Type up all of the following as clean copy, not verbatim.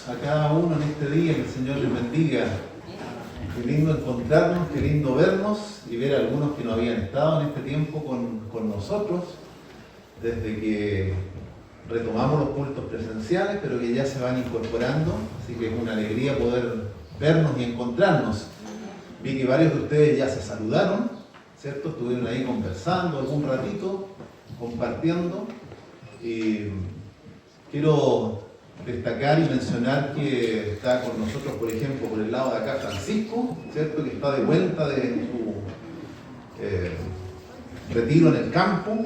a cada uno en este día, que el Señor les bendiga. Qué lindo encontrarnos, qué lindo vernos y ver a algunos que no habían estado en este tiempo con nosotros, desde que retomamos los cultos presenciales, pero que ya se van incorporando, así que es una alegría poder vernos y encontrarnos. Vi que varios de ustedes ya se saludaron, ¿cierto? Estuvieron ahí conversando algún ratito, compartiendo. Y quiero destacar y mencionar que está con nosotros, por ejemplo, por el lado de acá Francisco, ¿cierto? Que está de vuelta de su retiro en el campo,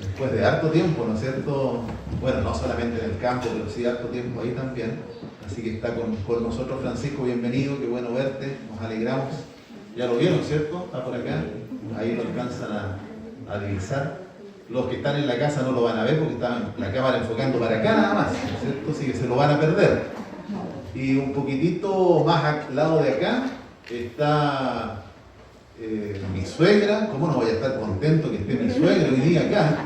después de harto tiempo, ¿no es cierto? Bueno, no solamente en el campo, pero sí harto tiempo ahí también. Así que está con nosotros Francisco, bienvenido, qué bueno verte, nos alegramos. Ya lo vieron, ¿cierto? Está por acá, ahí lo alcanzan a divisar. Los que están en la casa no lo van a ver porque está la cámara enfocando para acá nada más, ¿cierto? Así que se lo van a perder. Y un poquitito más al lado de acá está mi suegra. ¿Cómo no voy a estar contento que esté mi suegra hoy día acá?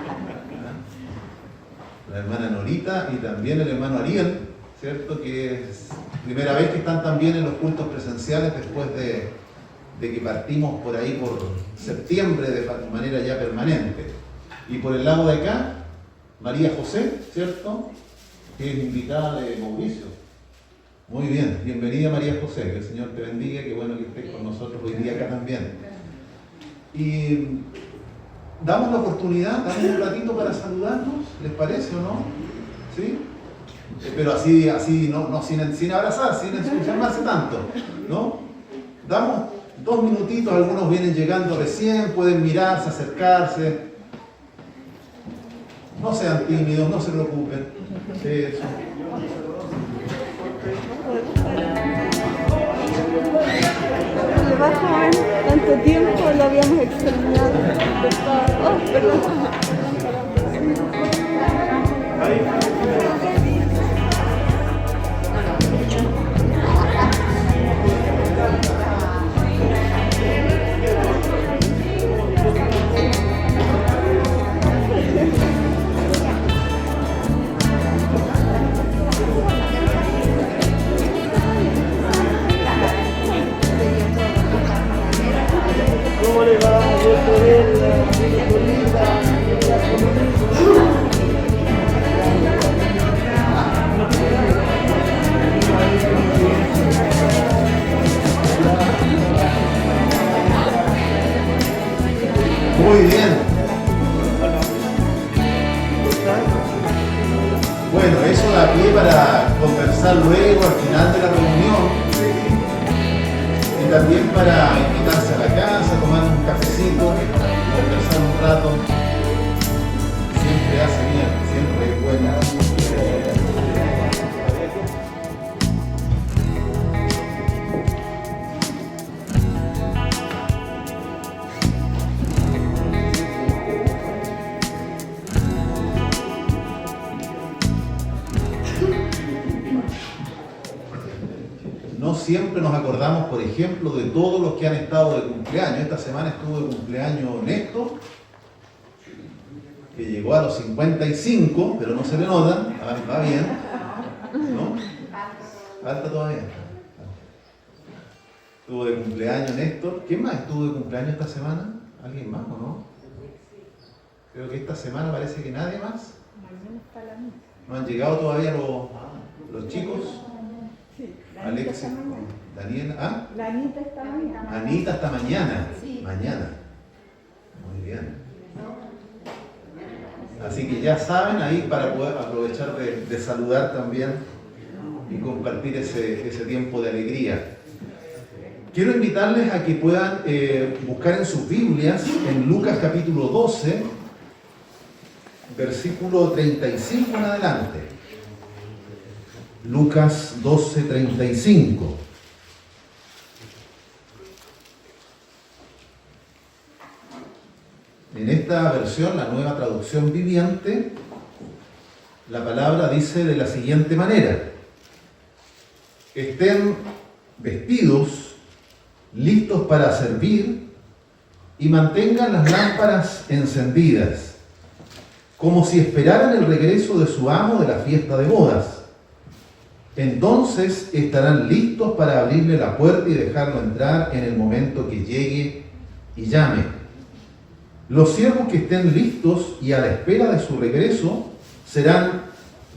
La hermana Norita y también el hermano Ariel, ¿cierto? Que es primera vez que están también en los cultos presenciales después de que partimos por ahí por septiembre de manera ya permanente. Y por el lado de acá, María José, ¿cierto? Que es invitada de Mauricio. Muy bien, bienvenida María José, que el Señor te bendiga, qué bueno que estés con nosotros hoy día acá también. Y damos la oportunidad, damos un ratito para saludarnos, ¿les parece o no? ¿Sí? Pero así no sin abrazar, sin entusiasmarse tanto, ¿no? Damos 2 minutitos, algunos vienen llegando recién, pueden mirarse, acercarse. No sean tímidos, no se preocupen. Eso. Le va, joven, tanto tiempo lo habíamos extrañado. Oh, perdón. ¿Cómo le va? Muy bien. Bueno, eso da pie para conversar luego al final de la reunión. Y también para invitarse a la casa, tomar un cafecito, conversar un rato. Siempre hace bien, siempre es bueno. No siempre nos acordamos, por ejemplo, de todos los que han estado de cumpleaños. Esta semana estuvo de cumpleaños Néstor, que llegó a los 55, pero no se le nota, va bien, ¿no? Falta todavía. Estuvo de cumpleaños Néstor. ¿Quién más estuvo de cumpleaños esta semana? ¿Alguien más o no? Creo que esta semana parece que nadie más. No han llegado todavía los chicos. Sí, Alexis, Daniela, ¿ah? La Anita está mañana. Anita hasta mañana. Sí. Mañana. Muy bien. Así que ya saben, ahí para poder aprovechar de saludar también y compartir ese tiempo de alegría. Quiero invitarles a que puedan buscar en sus Biblias, en Lucas capítulo 12, versículo 35 en adelante. Lucas 12, 35. En esta versión, la Nueva Traducción Viviente, la palabra dice de la siguiente manera: estén vestidos, listos para servir, y mantengan las lámparas encendidas, como si esperaran el regreso de su amo de la fiesta de bodas, Entonces estarán listos para abrirle la puerta y dejarlo entrar en el momento que llegue y llame. Los siervos que estén listos y a la espera de su regreso serán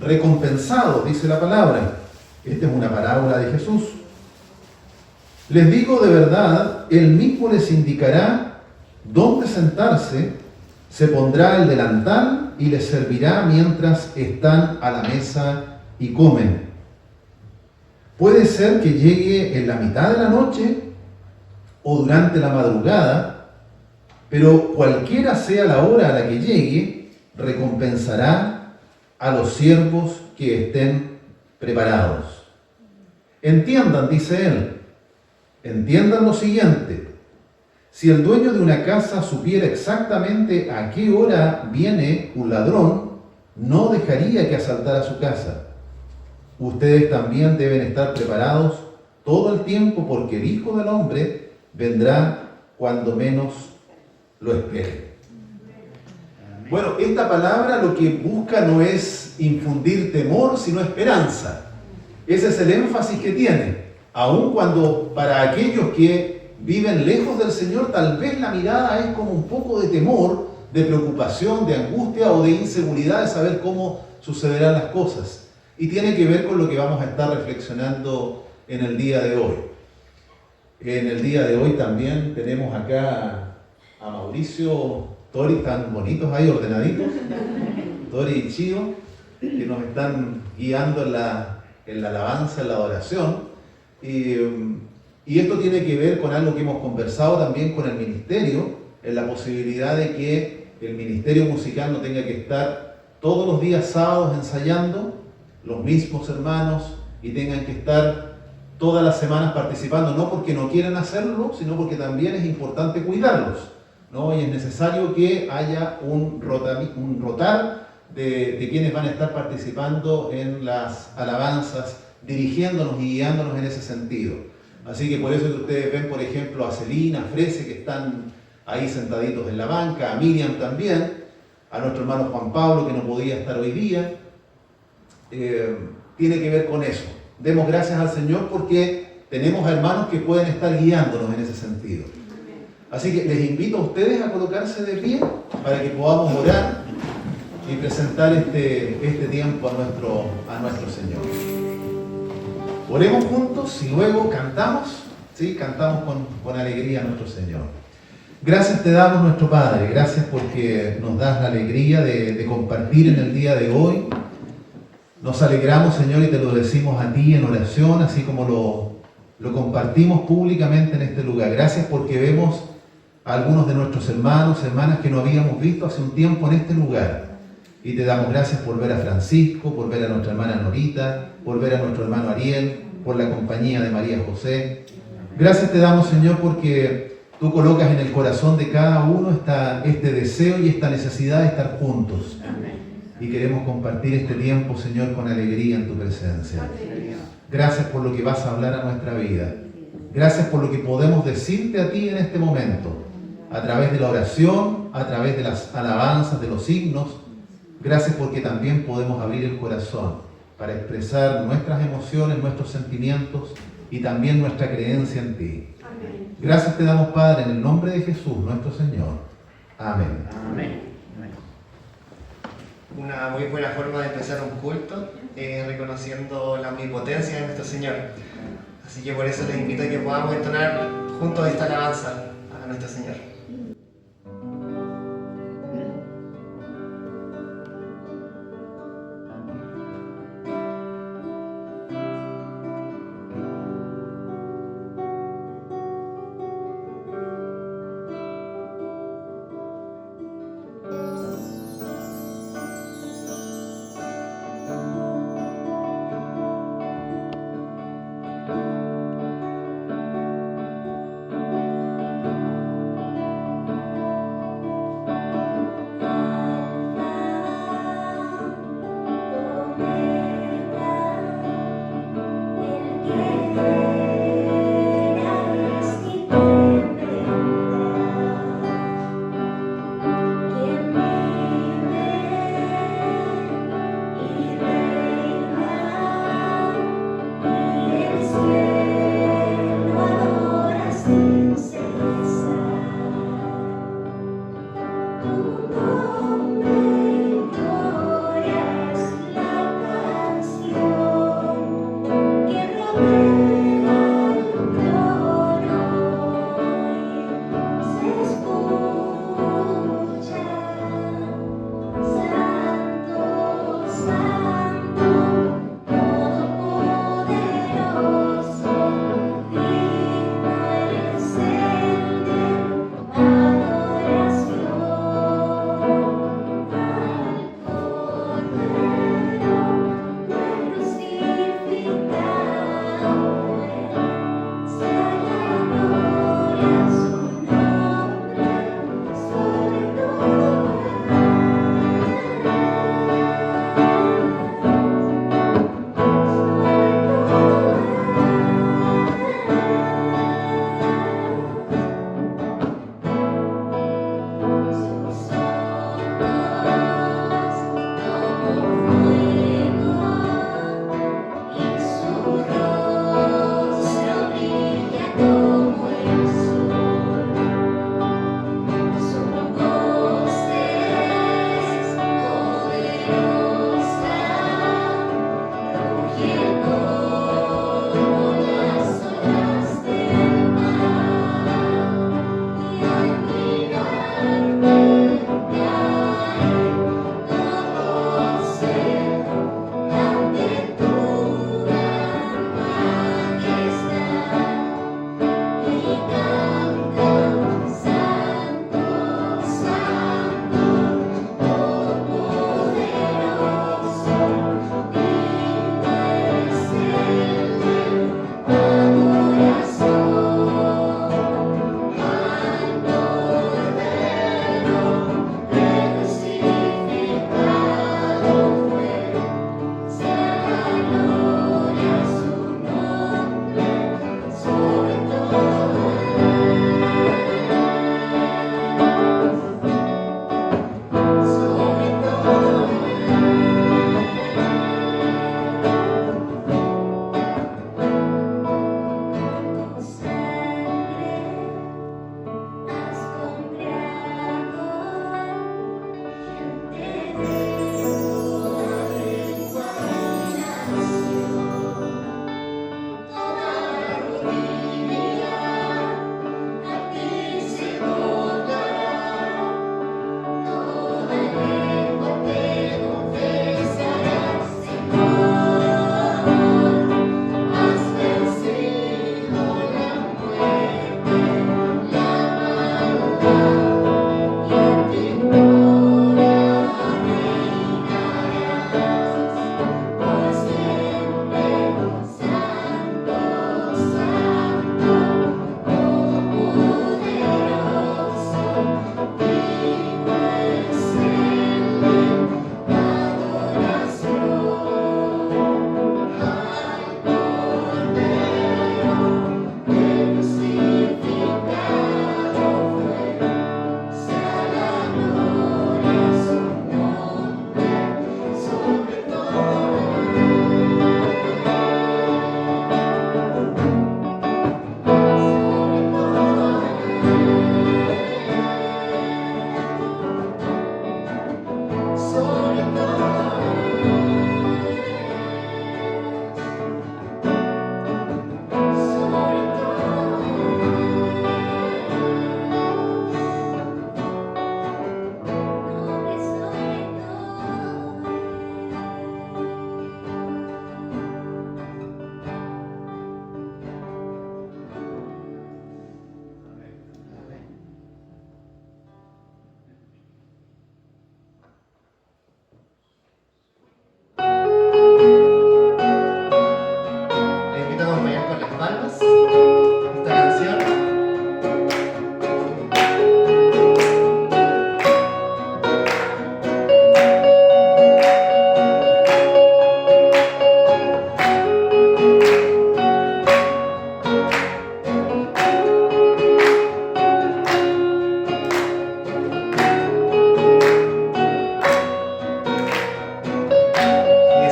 recompensados, dice la palabra. Esta es una parábola de Jesús. Les digo de verdad, él mismo les indicará dónde sentarse, se pondrá el delantal y les servirá mientras están a la mesa y comen. Puede ser que llegue en la mitad de la noche o durante la madrugada, pero cualquiera sea la hora a la que llegue, recompensará a los siervos que estén preparados. Entiendan, dice él, entiendan lo siguiente. Si el dueño de una casa supiera exactamente a qué hora viene un ladrón, no dejaría que asaltara su casa. Ustedes también deben estar preparados todo el tiempo, porque el Hijo del Hombre vendrá cuando menos lo espere. Bueno, esta palabra lo que busca no es infundir temor, sino esperanza. Ese es el énfasis que tiene. Aun cuando para aquellos que viven lejos del Señor, tal vez la mirada es como un poco de temor, de preocupación, de angustia o de inseguridad de saber cómo sucederán las cosas. Y tiene que ver con lo que vamos a estar reflexionando en el día de hoy. En el día de hoy también tenemos acá a Mauricio, Tori, tan bonitos ahí, ordenaditos, Tori y Chío, que nos están guiando en la alabanza, en la adoración. Y esto tiene que ver con algo que hemos conversado también con el ministerio, en la posibilidad de que el ministerio musical no tenga que estar todos los días sábados ensayando, los mismos hermanos, y tengan que estar todas las semanas participando, no porque no quieran hacerlo, sino porque también es importante cuidarlos, ¿no? Y es necesario que haya un rotar de quienes van a estar participando en las alabanzas, dirigiéndonos y guiándonos en ese sentido. Así que por eso que ustedes ven, por ejemplo, a Celina, a Frese, que están ahí sentaditos en la banca, a Miriam también, a nuestro hermano Juan Pablo, que no podía estar hoy día. Tiene que ver con eso. Demos gracias al Señor porque tenemos hermanos que pueden estar guiándonos en ese sentido. Así que les invito a ustedes a colocarse de pie para que podamos orar y presentar este tiempo a nuestro Señor. Oremos juntos y luego cantamos, ¿sí? Cantamos con alegría a nuestro Señor. Gracias te damos, nuestro Padre, gracias porque nos das la alegría de compartir en el día de hoy. Nos alegramos, Señor, y te lo decimos a ti en oración, así como lo compartimos públicamente en este lugar. Gracias porque vemos a algunos de nuestros hermanos, hermanas que no habíamos visto hace un tiempo en este lugar. Y te damos gracias por ver a Francisco, por ver a nuestra hermana Norita, por ver a nuestro hermano Ariel, por la compañía de María José. Gracias te damos, Señor, porque tú colocas en el corazón de cada uno este deseo y esta necesidad de estar juntos. Y queremos compartir este tiempo, Señor, con alegría en tu presencia. Gracias por lo que vas a hablar a nuestra vida. Gracias por lo que podemos decirte a ti en este momento, a través de la oración, a través de las alabanzas, de los himnos. Gracias porque también podemos abrir el corazón para expresar nuestras emociones, nuestros sentimientos y también nuestra creencia en ti. Gracias te damos, Padre, en el nombre de Jesús, nuestro Señor. Amén. Amén. Una muy buena forma de empezar un culto, reconociendo la omnipotencia de nuestro Señor. Así que por eso les invito a que podamos entonar juntos esta alabanza a nuestro Señor.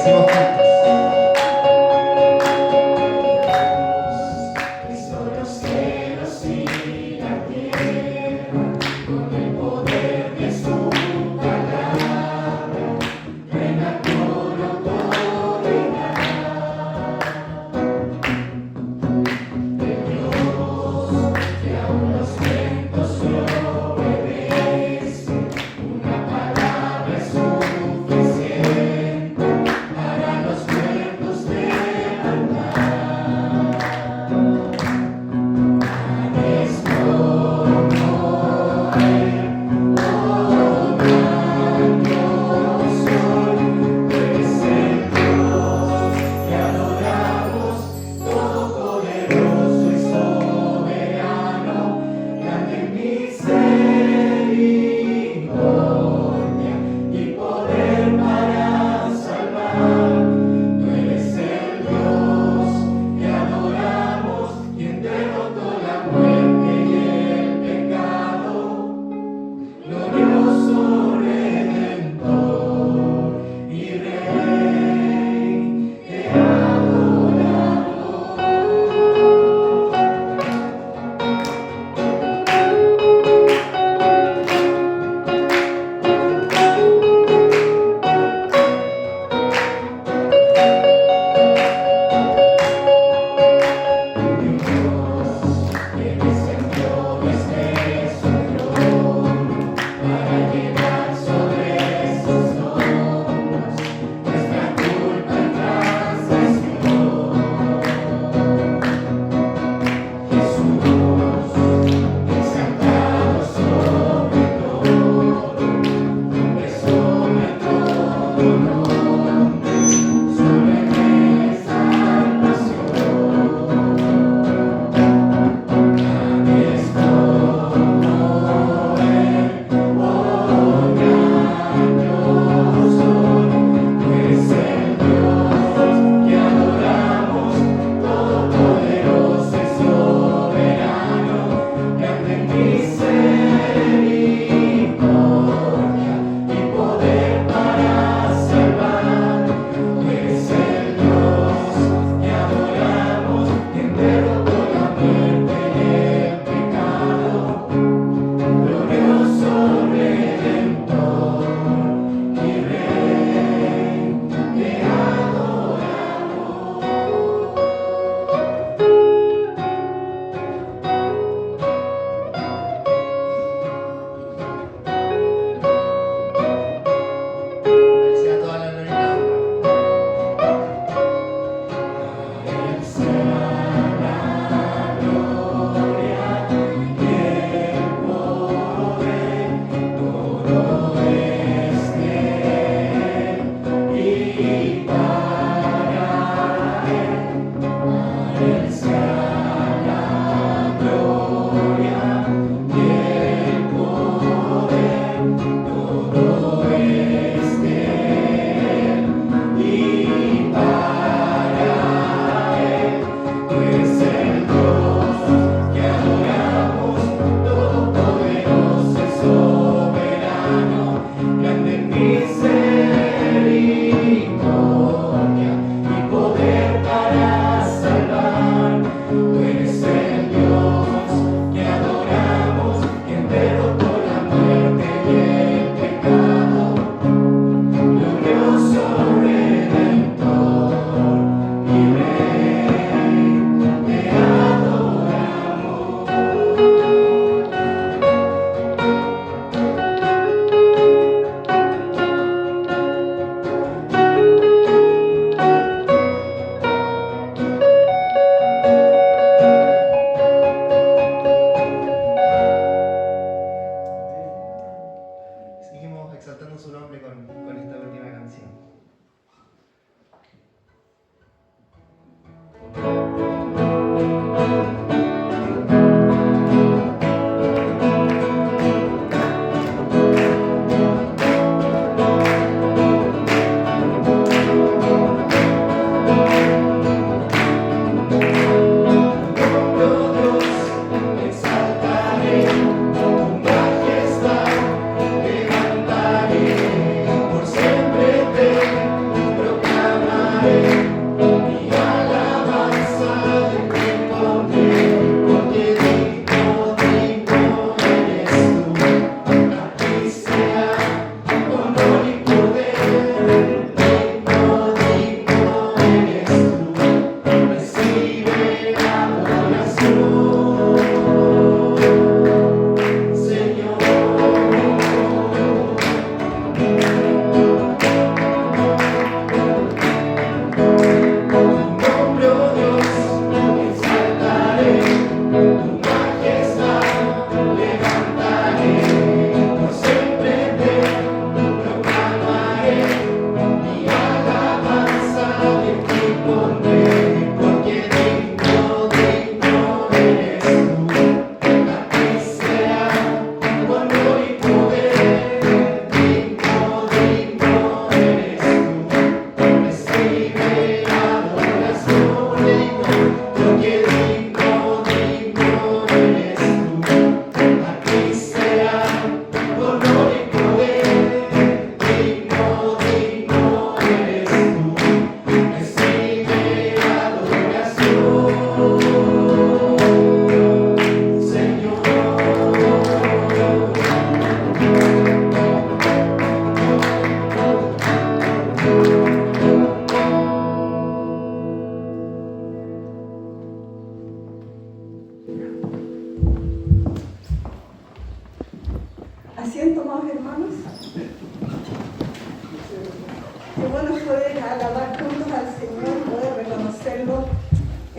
decimos juntos.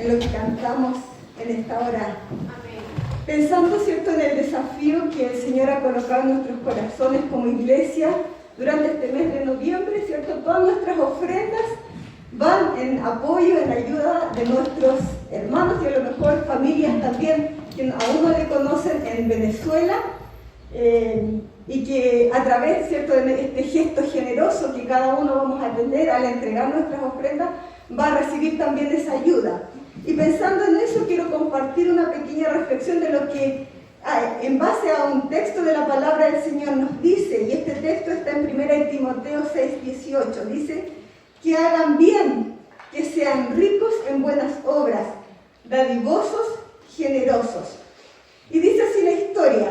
en lo que cantamos en esta hora. Pensando, ¿cierto?, en el desafío que el Señor ha colocado en nuestros corazones como iglesia durante este mes de noviembre, ¿cierto? Todas nuestras ofrendas van en apoyo, en ayuda de nuestros hermanos y a lo mejor familias también que aún no le conocen en Venezuela, y que a través, ¿cierto?, de este gesto generoso que cada uno vamos a tener al entregar nuestras ofrendas, va a recibir también esa ayuda. Y pensando en eso, quiero compartir una pequeña reflexión de lo que, en base a un texto de la palabra del Señor, nos dice, y este texto está en 1 Timoteo 6:18, dice: que hagan bien, que sean ricos en buenas obras, dadivosos, generosos. Y dice así la historia: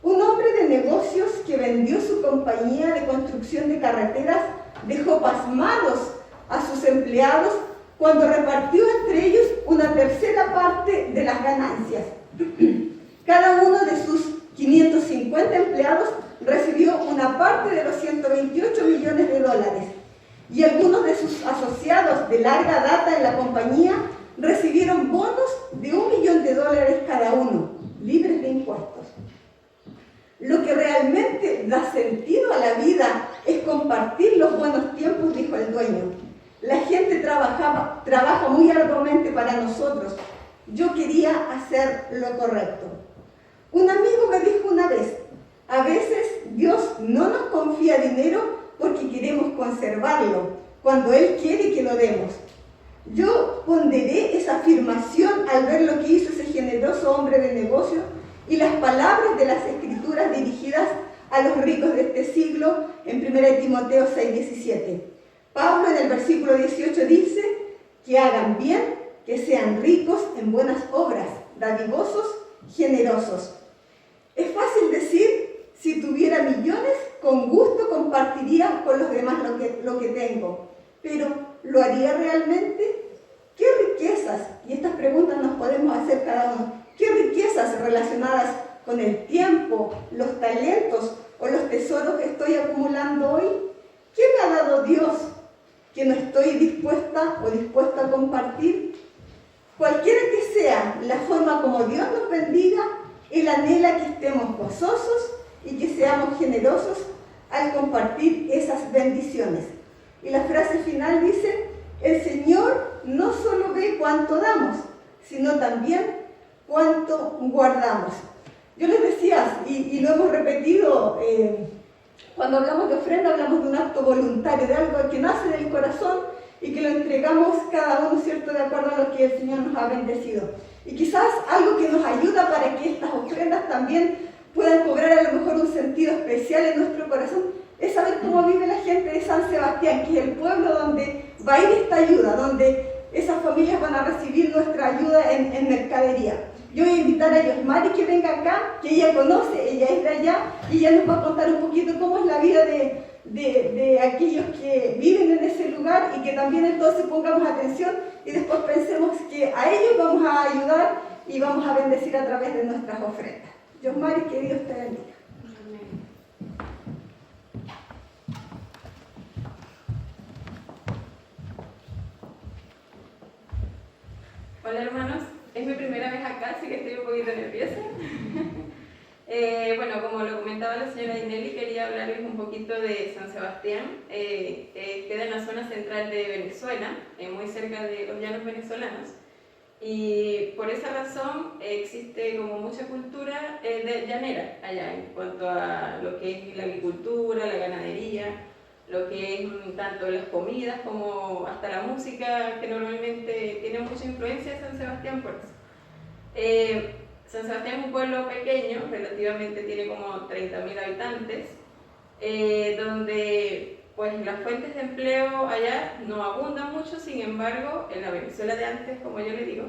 un hombre de negocios que vendió su compañía de construcción de carreteras dejó pasmados a sus empleados cuando repartió entre ellos una tercera parte de las ganancias. Cada uno de sus 550 empleados recibió una parte de los 128 millones de dólares, y algunos de sus asociados de larga data en la compañía recibieron bonos de $1 millón cada uno, libres de impuestos. Lo que realmente da sentido a la vida es compartir los buenos tiempos, dijo el dueño. La gente trabaja muy arduamente para nosotros. Yo quería hacer lo correcto. Un amigo me dijo una vez: a veces Dios no nos confía dinero porque queremos conservarlo, cuando Él quiere que lo demos. Yo ponderé esa afirmación al ver lo que hizo ese generoso hombre de negocios y las palabras de las Escrituras dirigidas a los ricos de este siglo en 1 Timoteo 6:17. Pablo en el versículo 18 dice: que hagan bien, que sean ricos en buenas obras, dadivosos, generosos. Es fácil decir: si tuviera millones, con gusto compartiría con los demás lo que tengo. Pero, ¿lo haría realmente? ¿Qué riquezas? Y estas preguntas nos podemos hacer cada uno. ¿Qué riquezas relacionadas con el tiempo, los talentos o los tesoros que estoy acumulando hoy? ¿Qué me ha dado Dios que no estoy dispuesta o dispuesto a compartir? Cualquiera que sea la forma como Dios nos bendiga, Él anhela que estemos gozosos y que seamos generosos al compartir esas bendiciones. Y la frase final dice: el Señor no solo ve cuánto damos, sino también cuánto guardamos. Yo les decía, y lo hemos repetido, cuando hablamos de ofrenda hablamos de un acto voluntario, de algo que nace del corazón y que lo entregamos cada uno, ¿cierto?, de acuerdo a lo que el Señor nos ha bendecido. Y quizás algo que nos ayuda para que estas ofrendas también puedan cobrar a lo mejor un sentido especial en nuestro corazón es saber cómo vive la gente de San Sebastián, que es el pueblo donde va a ir esta ayuda, donde esas familias van a recibir nuestra ayuda en mercadería. Yo voy a invitar a Yosmari que venga acá, que ella conoce, ella es de allá, y ella nos va a contar un poquito cómo es la vida de aquellos que viven en ese lugar, y que también entonces pongamos atención y después pensemos que a ellos vamos a ayudar y vamos a bendecir a través de nuestras ofrendas. Yosmari, que Dios te bendiga. Hola hermanos, es mi primera vez acá, así que estoy un poquito nerviosa. Bueno, como lo comentaba la señora Dinelli, quería hablarles un poquito de San Sebastián. Queda en la zona central de Venezuela, muy cerca de los llanos venezolanos. Y por esa razón existe como mucha cultura llanera allá, en cuanto a lo que es la agricultura, la ganadería, lo que es tanto las comidas como hasta la música, que normalmente tiene mucha influencia de San Sebastián por eso. San Sebastián es un pueblo pequeño, relativamente tiene como 30.000 habitantes, donde pues las fuentes de empleo allá no abundan mucho, sin embargo, en la Venezuela de antes, como yo le digo,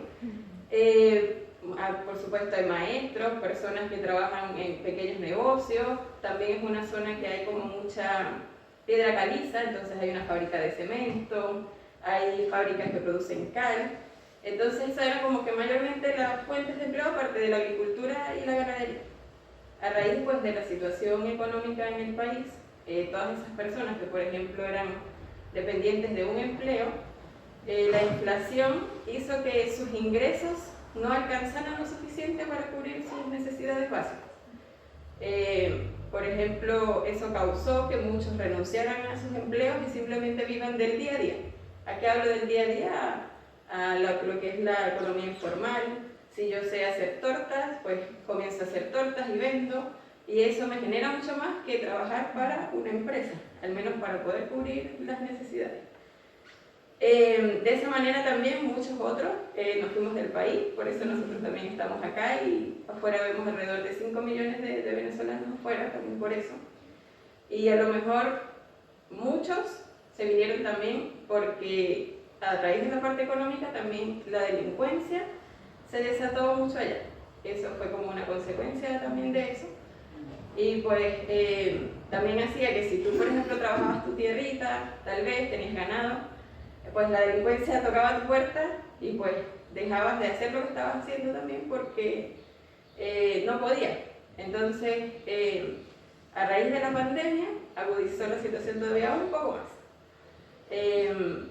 por supuesto hay maestros, personas que trabajan en pequeños negocios, también es una zona que hay como mucha piedra caliza, entonces hay una fábrica de cemento, hay fábricas que producen cal, entonces esas eran como que mayormente las fuentes de empleo, aparte de la agricultura y la ganadería. A raíz pues, de la situación económica en el país, todas esas personas que por ejemplo eran dependientes de un empleo, la inflación hizo que sus ingresos no alcanzaran lo suficiente para cubrir sus necesidades básicas. Por ejemplo, eso causó que muchos renunciaran a sus empleos y simplemente vivan del día a día. ¿A qué hablo del día a día? A lo que es la economía informal. Si yo sé hacer tortas, pues comienzo a hacer tortas y vendo, y eso me genera mucho más que trabajar para una empresa, al menos para poder cubrir las necesidades. De esa manera también muchos otros nos fuimos del país, por eso nosotros también estamos acá, y afuera vemos alrededor de 5 millones de venezolanos afuera, también por eso. Y a lo mejor muchos se vinieron también porque a raíz de la parte económica también la delincuencia se desató mucho allá. Eso fue como una consecuencia también de eso. Y pues también hacía que si tú, por ejemplo, trabajabas tu tierrita, tal vez tenías ganado, pues la delincuencia tocaba tu puerta y pues dejabas de hacer lo que estabas haciendo también porque no podías. Entonces, a raíz de la pandemia, agudizó la situación todavía un poco más.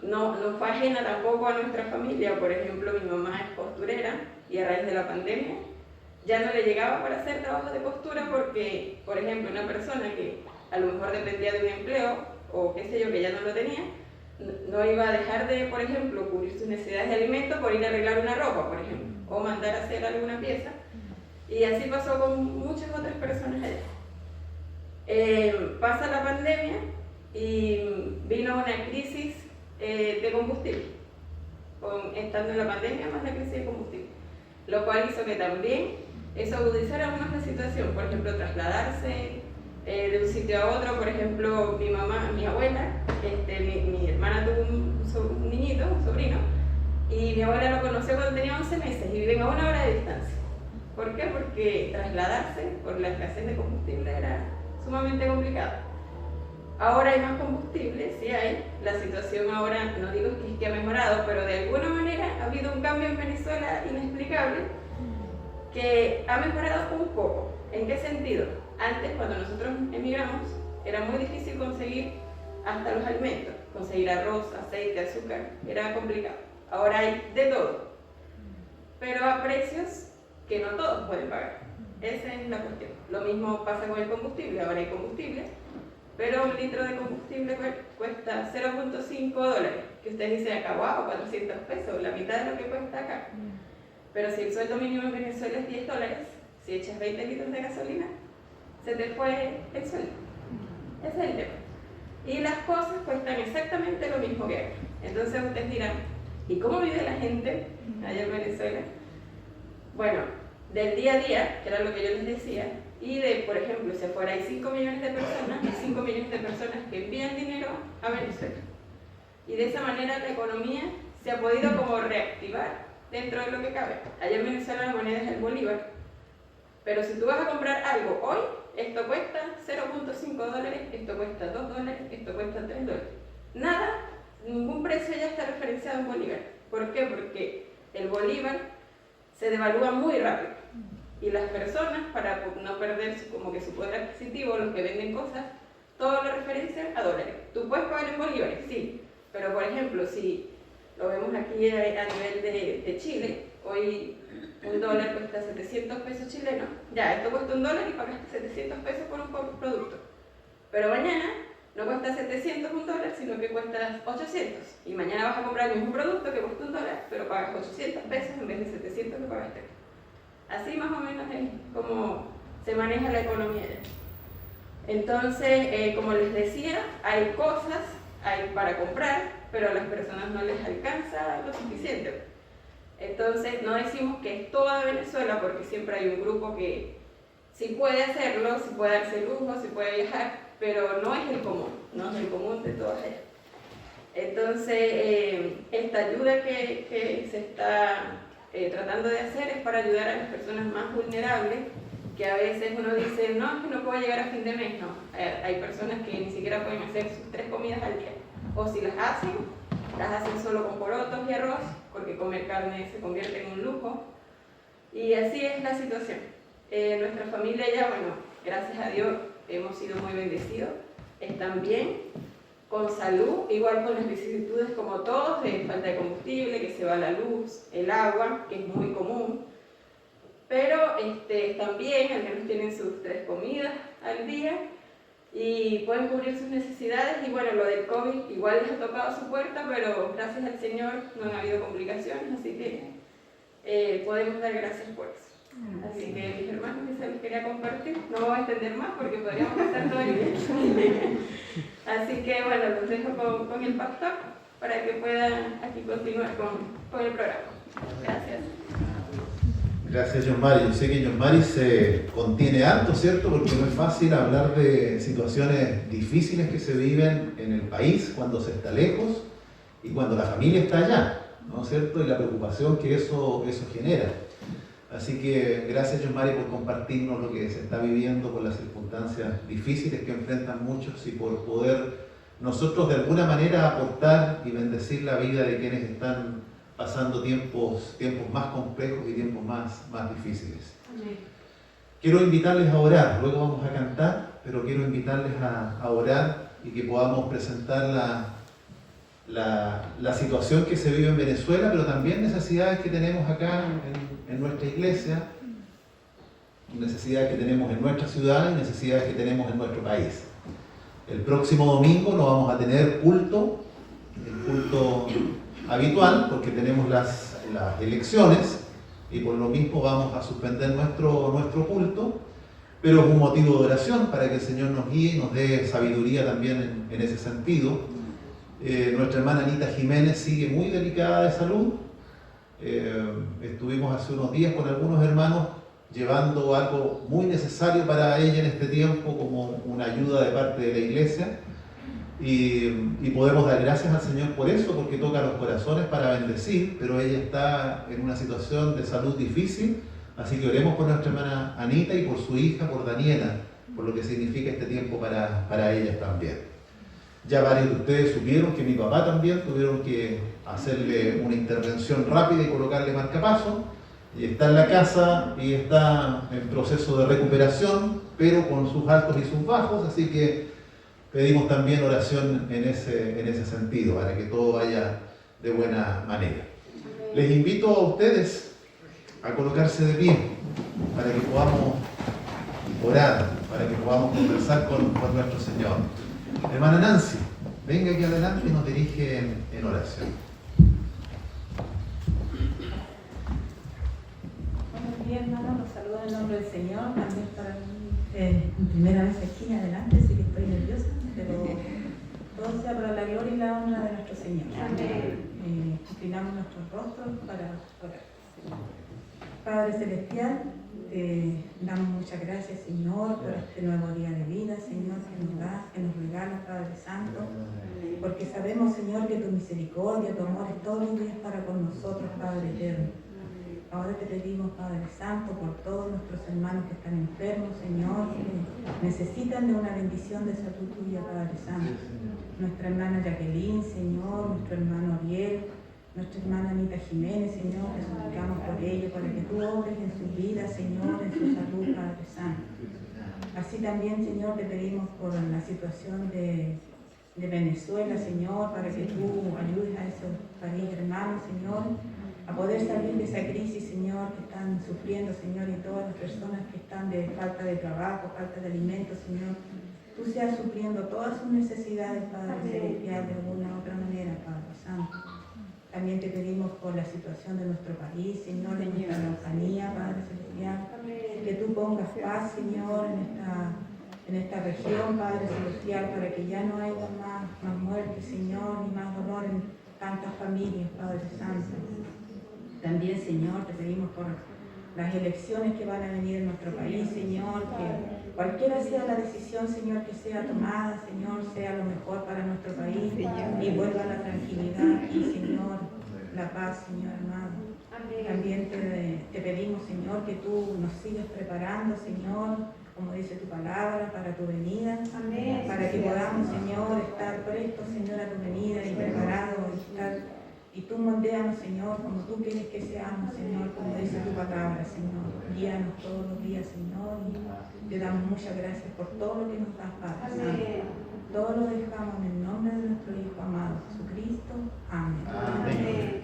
No fue ajena tampoco a nuestra familia. Por ejemplo, mi mamá es costurera y a raíz de la pandemia ya no le llegaba para hacer trabajos de costura porque, por ejemplo, una persona que a lo mejor dependía de un empleo o qué sé yo, que ya no lo tenía, no iba a dejar de, por ejemplo, cubrir sus necesidades de alimento por ir a arreglar una ropa, por ejemplo, o mandar a hacer alguna pieza. Y así pasó con muchas otras personas allá. Pasa la pandemia y vino una crisis de combustible, estando en la pandemia más la crisis de combustible, lo cual hizo que también eso agudizara aún más la situación. Por ejemplo, trasladarse de un sitio a otro. Por ejemplo, mi abuela, mi hermana tuvo un niñito, un sobrino, y mi abuela lo conoció cuando tenía 11 meses y viven a 1 hora de distancia. ¿Por qué? Porque trasladarse por la escasez de combustible era sumamente complicado. Ahora hay más combustible, sí hay. La situación ahora, no digo que ha mejorado, pero de alguna manera ha habido un cambio en Venezuela inexplicable que ha mejorado un poco. ¿En qué sentido? Antes, cuando nosotros emigramos, era muy difícil conseguir hasta los alimentos. Conseguir arroz, aceite, azúcar, era complicado. Ahora hay de todo, pero a precios que no todos pueden pagar. Esa es la cuestión. Lo mismo pasa con el combustible. Ahora hay combustible, pero un litro de combustible cuesta $0.5, que usted dice acá, wow, 400 pesos, la mitad de lo que cuesta acá. Pero si el sueldo mínimo en Venezuela es $10, si echas 20 litros de gasolina, se te fue el sueldo. Ese es el tema. Y las cosas cuestan exactamente lo mismo que acá. Entonces ustedes dirán, ¿y cómo vive la gente allá en Venezuela? Bueno, del día a día, que era lo que yo les decía, y de, por ejemplo, si afuera hay 5 millones de personas, hay 5 millones de personas que envían dinero a Venezuela. Y de esa manera la economía se ha podido como reactivar dentro de lo que cabe. Allá en Venezuela la moneda es el bolívar, pero si tú vas a comprar algo hoy, esto cuesta $0.5, esto cuesta $2, esto cuesta $3. Nada, ningún precio ya está referenciado en bolívar. ¿Por qué? Porque el bolívar se devalúa muy rápido y las personas, para no perder como que su poder adquisitivo, los que venden cosas, todo lo referencian a dólares. Tú puedes pagar en bolívares, sí, pero por ejemplo, si lo vemos aquí a nivel de Chile, hoy $1 cuesta 700 pesos chilenos. Ya, esto cuesta $1 y pagaste 700 pesos por un producto. Pero mañana no cuesta 700 $1, sino que cuesta 800. Y mañana vas a comprar el mismo producto que cuesta $1, pero pagas 800 pesos en vez de 700 que pagaste. Así más o menos es como se maneja la economía allá. Entonces, como les decía, hay cosas para comprar, pero a las personas no les alcanza lo suficiente. Entonces, no decimos que es toda Venezuela, porque siempre hay un grupo que sí puede hacerlo, sí puede darse lujo, sí puede viajar, pero no es el común, no es el común de todas ellas. Entonces, esta ayuda que se está tratando de hacer es para ayudar a las personas más vulnerables, que a veces uno dice, no, es que no puedo llegar a fin de mes. No, hay personas que ni siquiera pueden hacer sus 3 comidas al día, o si las hacen solo con porotos y arroz, porque comer carne se convierte en un lujo, y así es la situación. Nuestra familia ya, bueno, gracias a Dios hemos sido muy bendecidos, están bien, con salud, igual con las vicisitudes como todos, de falta de combustible, se va la luz, el agua, que es muy común, pero también al menos tienen sus 3 comidas al día y pueden cubrir sus necesidades. Y bueno, lo del COVID igual les ha tocado su puerta, pero gracias al Señor no han habido complicaciones, así que podemos dar gracias por eso. Así que mis hermanos, eso les quería compartir. No me voy a extender más porque podríamos pasar todo el día. Así que bueno, los dejo con el pastor para que puedan aquí continuar con el programa. Gracias. Gracias, John Mari. Yo sé que John Mari se contiene harto, ¿cierto? Porque no es fácil hablar de situaciones difíciles que se viven en el país cuando se está lejos y cuando la familia está allá, ¿no es cierto? Y la preocupación que eso genera. Así que gracias, John Mari, por compartirnos lo que se está viviendo con las circunstancias difíciles que enfrentan muchos y por poder nosotros de alguna manera aportar y bendecir la vida de quienes están pasando tiempos más complejos y tiempos más difíciles. Amén. Quiero invitarles a orar, luego vamos a cantar, pero quiero invitarles a orar y que podamos presentar la situación que se vive en Venezuela, pero también necesidades que tenemos acá en nuestra iglesia, necesidades que tenemos en nuestra ciudad y necesidades que tenemos en nuestro país. El próximo domingo no vamos a tener el culto habitual porque tenemos las elecciones y por lo mismo vamos a suspender nuestro culto, pero es un motivo de oración para que el Señor nos guíe y nos dé sabiduría también en ese sentido. Nuestra hermana Anita Jiménez sigue muy delicada de salud. Estuvimos hace unos días con algunos hermanos llevando algo muy necesario para ella en este tiempo como una ayuda de parte de la iglesia y podemos dar gracias al Señor por eso, porque toca los corazones para bendecir, pero ella está en una situación de salud difícil, así que oremos por nuestra hermana Anita y por su hija, por Daniela, por lo que significa este tiempo para ellas también. Ya varios de ustedes supieron que mi papá también tuvieron que hacerle una intervención rápida y colocarle marcapaso, y está en la casa y está en proceso de recuperación, pero con sus altos y sus bajos, así que pedimos también oración en ese sentido, para que todo vaya de buena manera. Les invito a ustedes a colocarse de pie, para que podamos orar, para que podamos conversar con nuestro Señor. Hermana Nancy, venga aquí adelante y nos dirige en oración. Buenos días, hermanos, los saludo en nombre del Señor. También para mí, primera vez aquí en adelante, así que estoy nerviosa, pero todo sea para la gloria y la honra de nuestro Señor. Amén. Inclinamos nuestros rostros para orar. Padre Celestial, damos muchas gracias, Señor, por este nuevo día de vida, Señor, que nos das, que nos regala, Padre Santo, porque sabemos, Señor, que tu misericordia, tu amor es todos los días para con nosotros, Padre eterno. Ahora te pedimos, Padre Santo, por todos nuestros hermanos que están enfermos, Señor, que necesitan de una bendición de salud tuya, Padre Santo. Nuestra hermana Jacqueline, Señor, nuestro hermano Ariel, nuestra hermana Anita Jiménez, Señor, te suplicamos por ellos, para que tú obres en sus vidas, Señor, en su salud, Padre Santo. Así también, Señor, te pedimos por la situación de Venezuela, Señor, para que tú ayudes a esos países hermanos, Señor, a poder salir de esa crisis, Señor, que están sufriendo, Señor, y todas las personas que están de falta de trabajo, falta de alimentos, Señor. Tú seas supliendo todas sus necesidades, Padre Celestial, de alguna u otra manera, Padre Santo. También te pedimos por la situación de nuestro país, Señor, de nuestra Araucanía, Padre Celestial, que tú pongas paz, Señor, en esta región, Padre Celestial, para que ya no haya más muerte, Señor, ni más dolor en tantas familias, Padre Santo. También, Señor, te pedimos por las elecciones que van a venir en nuestro país, Señor, que cualquiera sea la decisión, Señor, que sea tomada, Señor, sea lo mejor para nuestro país y vuelva la tranquilidad y, Señor, la paz, Señor amado. También te pedimos, Señor, que tú nos sigas preparando, Señor, como dice tu palabra, para tu venida, para que podamos, Señor, estar prestos, Señor, a tu venida y preparados y tú moldeanos, Señor, como tú quieres que seamos, Señor, como dice tu palabra, Señor. Guíanos todos los días, Señor, y te damos muchas gracias por todo lo que nos das, Padre Santo. Todo lo dejamos en el nombre de nuestro Hijo amado Jesucristo. Amén. Amén.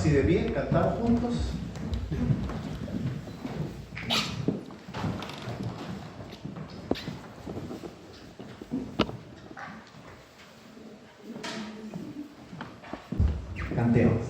así de pie, cantamos juntos. Cantemos.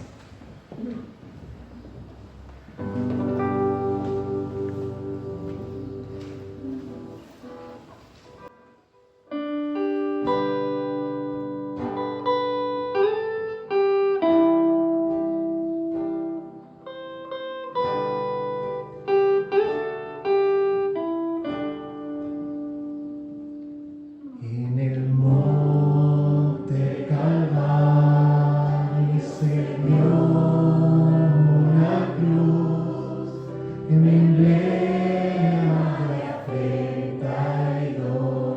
En el monte Calvario se dio una cruz, en emblema de afrenta y dolor.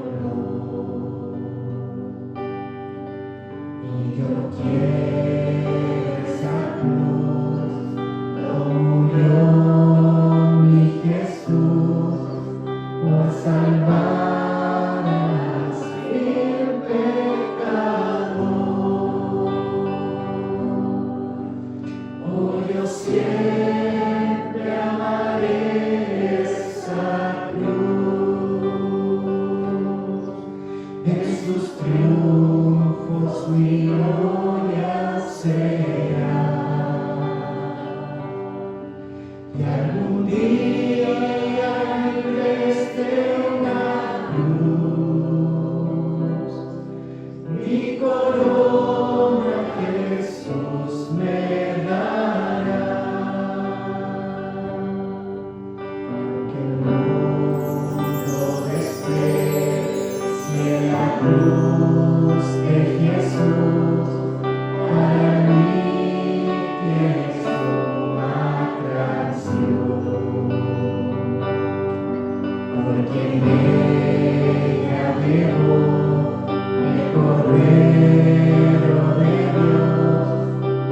Y yo no quiero esa cruz, lo murió mi Jesús por salvar. Siempre amaré esa cruz, en sus triunfos mi gloria será, y algún día libres de una cruz, mi corona Jesús me dará. La cruz de Jesús para mí es una atracción, porque en ella veo el Cordero de Dios,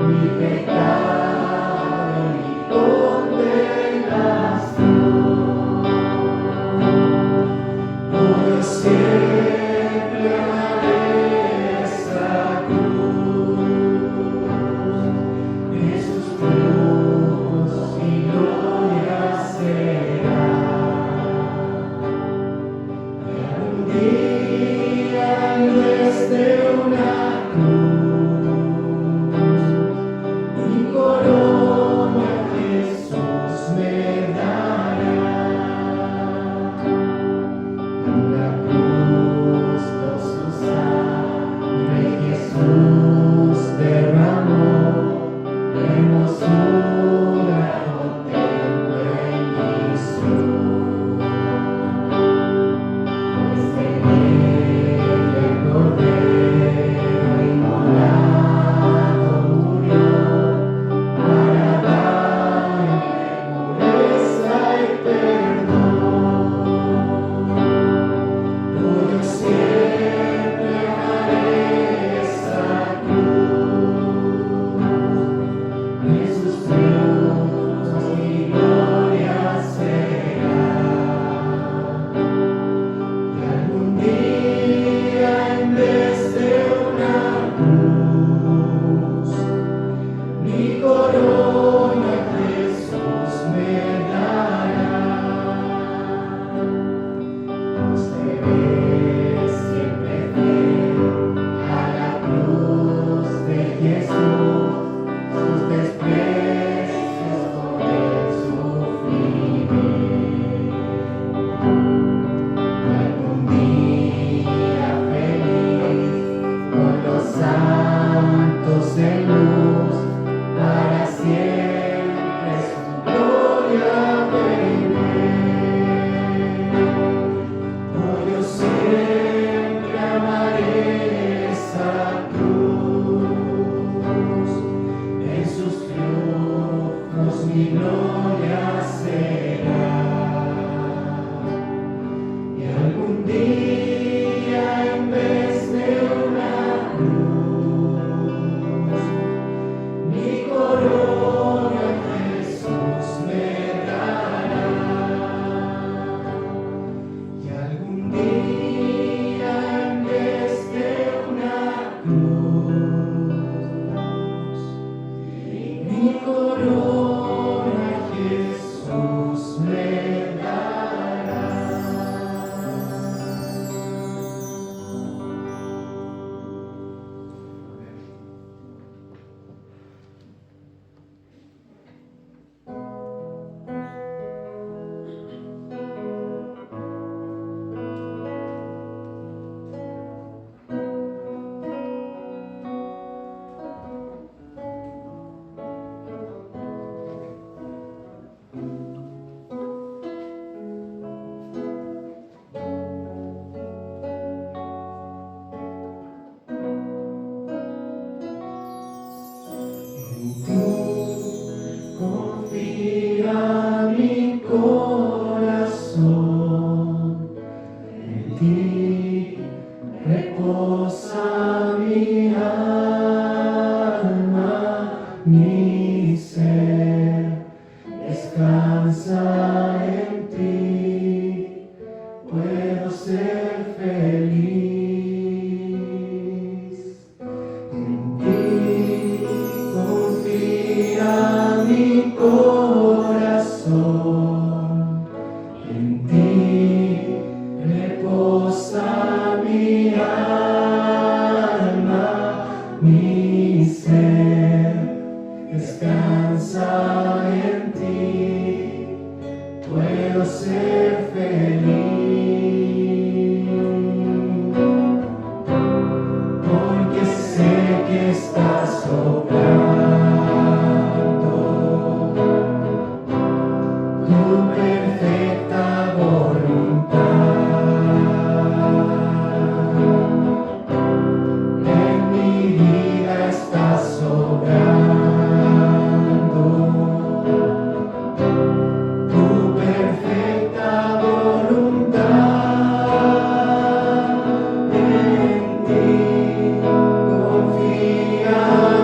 mi pecado y condenación. Por siempre amaré esa cruz, en sus triunfos y gloria será. Y algún día en vez de una cruz, mi corona Jesús me dará. La cruz reposa mi alma, mi ser descansa en ti, puedo ser feliz. En ti confía mi corazón, en ti reposa mi alma, mi ser descansa en ti, puedo ser feliz, porque sé que estás soplando tu perfecta voluntad en mi vida, estás sobrando tu perfecta voluntad. En ti confía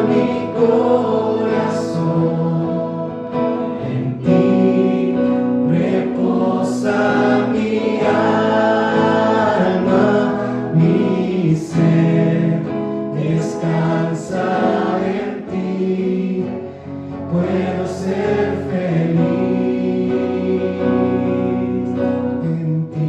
mi corazón, en ti reposa mi alma, mi ser descansa en ti, puedo ser feliz en ti.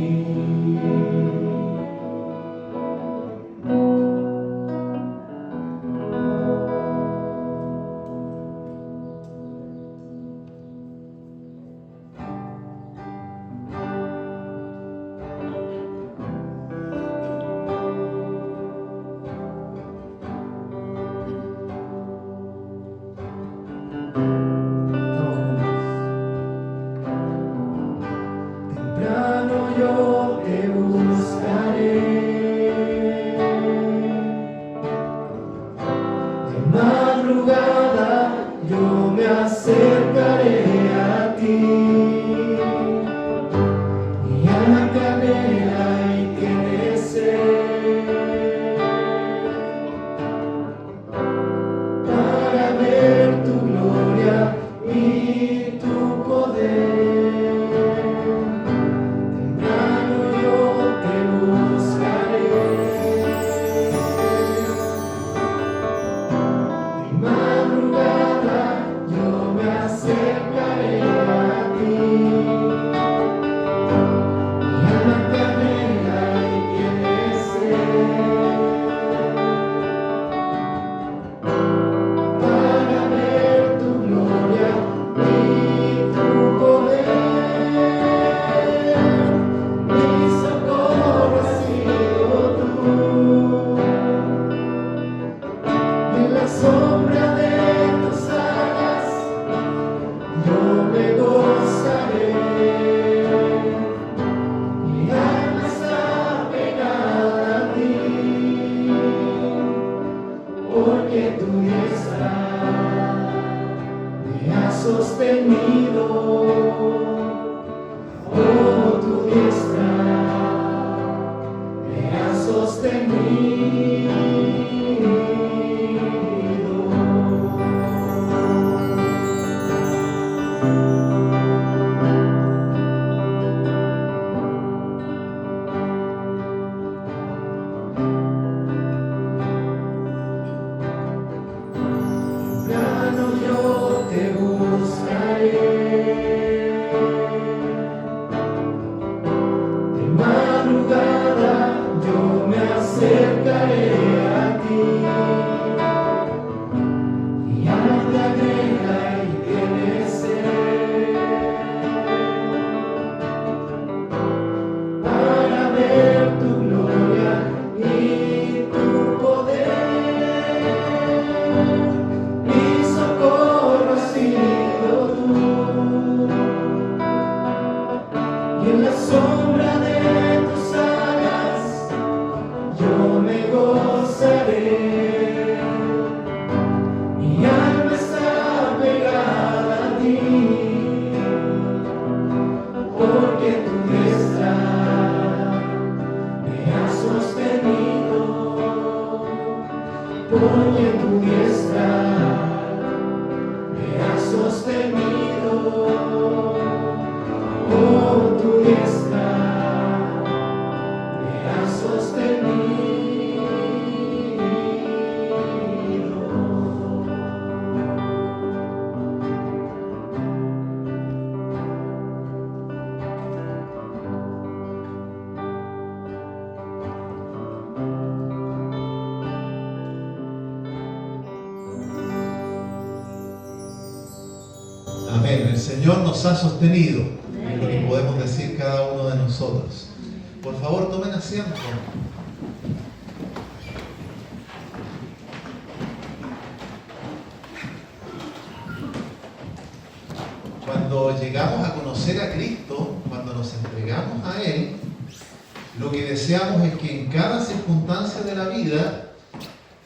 Temprano yo te buscaré, de madrugada yo me acercaré a ti. Mi alma te anhela y tiene sed para ver tu gloria y tu poder. Temprano yo te buscaré, de madrugada yo me acercaré a ti. Mi alma te anhela y tiene sed para ver tu gloria y tu poder. Mi socorro has sido tú, y en la sombra de tus alas yo me gozaré. Mi alma está pegada a ti, porque tu diestra me ha sostenido. Oh, tu diestra me ha sostenido. Temprano yo te buscaré, de madrugada yo me acercaré a ti. Mi alma te anhela y tiene sed para ver tu gloria y tu poder. Mi socorro has sido tú, y en la sombra de tus alas yo me gozaré. Mi alma está pegada a ti, porque tu diestra me ha sostenido. porque tu diestra me has sostenido, por tu diestra me has sostenido. Amén. El Señor nos ha sostenido, es lo que podemos decir cada uno de nosotros. Por favor, tomen asiento. Cuando llegamos a conocer a Cristo, cuando nos entregamos a Él, lo que deseamos es que en cada circunstancia de la vida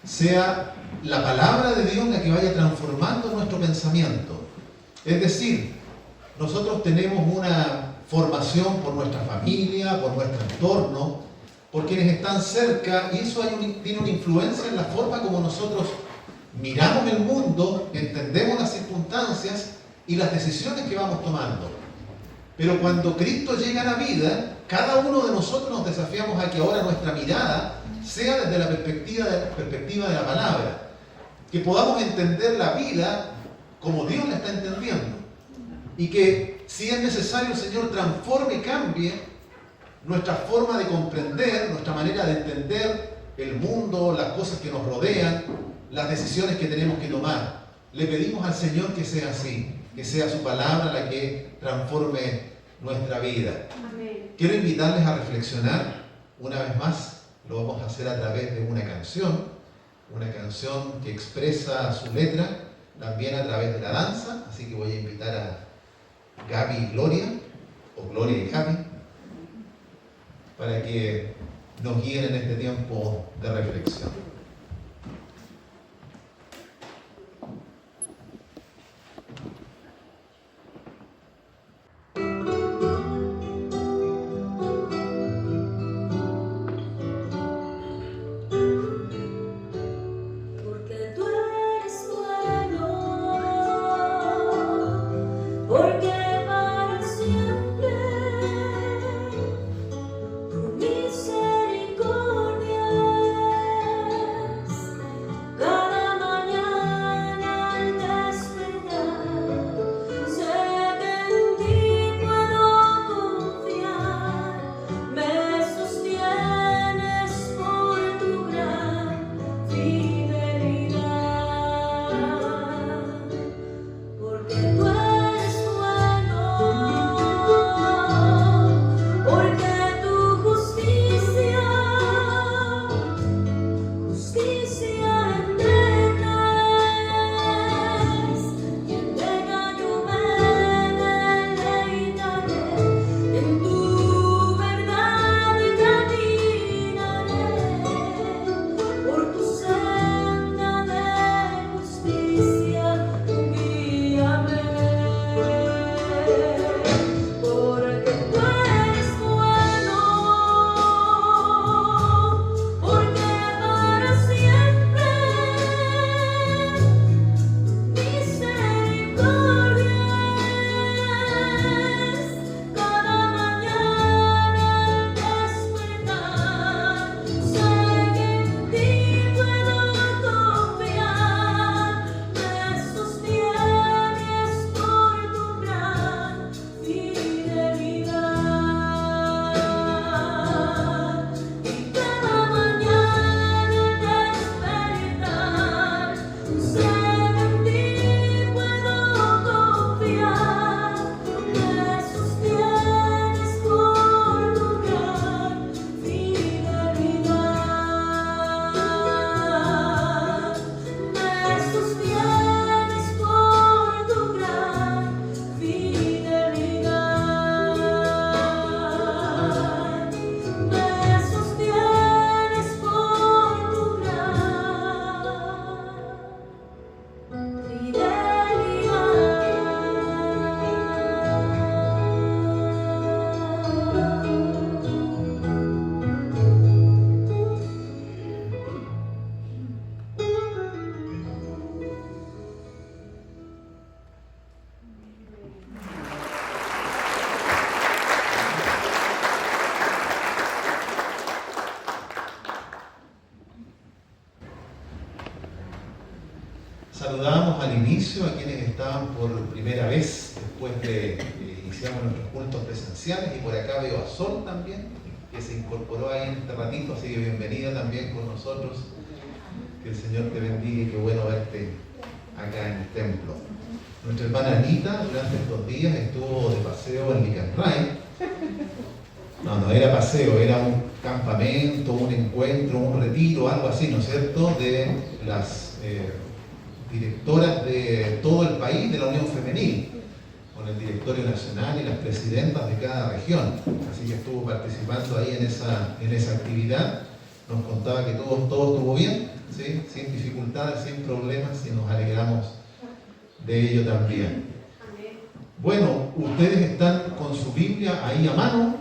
sea la palabra de Dios la que vaya transformando nuestro pensamiento. Es decir, nosotros tenemos una formación por nuestra familia, por nuestro entorno, por quienes están cerca, y eso tiene una influencia en la forma como nosotros miramos el mundo, entendemos las circunstancias y las decisiones que vamos tomando. Pero cuando Cristo llega a la vida, cada uno de nosotros nos desafiamos a que ahora nuestra mirada sea desde la perspectiva de la palabra, que podamos entender la vida como Dios la está entendiendo, y que si es necesario el Señor transforme y cambie nuestra forma de comprender, nuestra manera de entender el mundo, las cosas que nos rodean, las decisiones que tenemos que tomar. Le pedimos al Señor que sea así, que sea su palabra la que transforme nuestra vida. Amén. Quiero invitarles a reflexionar una vez más. Lo vamos a hacer a través de una canción que expresa su letra, también a través de la danza. Así que voy a invitar a Gaby y Gloria, o Gloria y Gaby, para que nos guíen en este tiempo de reflexión. Porque tú eres bueno, porque para siempre tu misericordia Saludábamos al inicio a quienes estaban por primera vez después de que iniciamos nuestros cultos presenciales, y por acá veo a Sol también, que se incorporó ahí en este ratito, así que bienvenida también con nosotros. Que el Señor te bendiga y qué bueno verte acá en el templo. Nuestra hermana Anita durante estos días estuvo de paseo en Licanray. No era paseo, era un campamento, un encuentro, un retiro, algo así, ¿no es cierto?, de las directoras de todo el país de la Unión Femenil, con el directorio nacional y las presidentas de cada región. Así que estuvo participando ahí en esa actividad. Nos contaba que todo estuvo bien, ¿sí? Sin dificultades, sin problemas, y nos alegramos de ello también. Bueno, ustedes están con su Biblia ahí a mano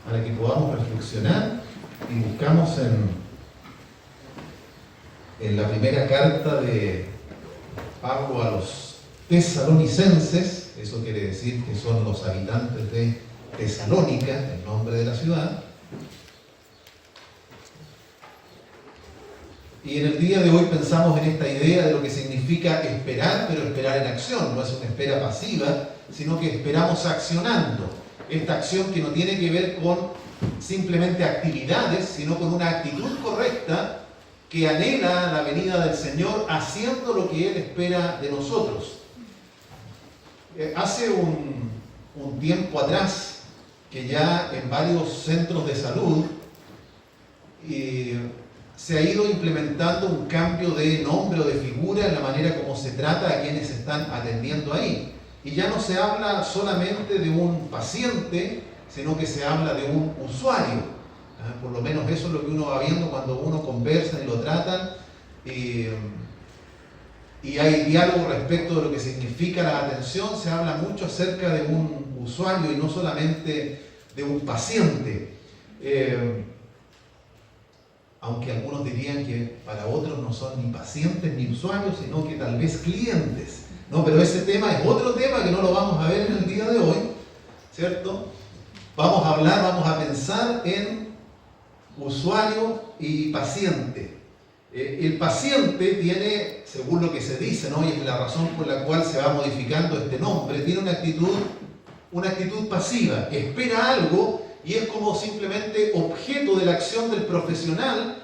para que podamos reflexionar, y buscamos en la primera carta de Pablo a los tesalonicenses. Eso quiere decir que son los habitantes de Tesalónica, el nombre de la ciudad. Y en el día de hoy pensamos en esta idea de lo que significa esperar, pero esperar en acción. No es una espera pasiva, sino que esperamos accionando. Esta acción que no tiene que ver con simplemente actividades, sino con una actitud correcta que anhela la venida del Señor, haciendo lo que Él espera de nosotros. Hace un tiempo atrás, que ya en varios centros de salud se ha ido implementando un cambio de nombre o de figura en la manera como se trata a quienes están atendiendo ahí. Y ya no se habla solamente de un paciente, sino que se habla de un usuario. Por lo menos eso es lo que uno va viendo cuando uno conversa y lo tratan. Y hay diálogo respecto de lo que significa la atención. Se habla mucho acerca de un usuario y no solamente de un paciente. Aunque algunos dirían que para otros no son ni pacientes ni usuarios, sino que tal vez clientes. No, pero ese tema es otro tema que no lo vamos a ver en el día de hoy, ¿cierto? Vamos a pensar en usuario y paciente. El paciente tiene, según lo que se dice, ¿no?, y es la razón por la cual se va modificando este nombre, tiene una actitud pasiva, espera algo y es como simplemente objeto de la acción del profesional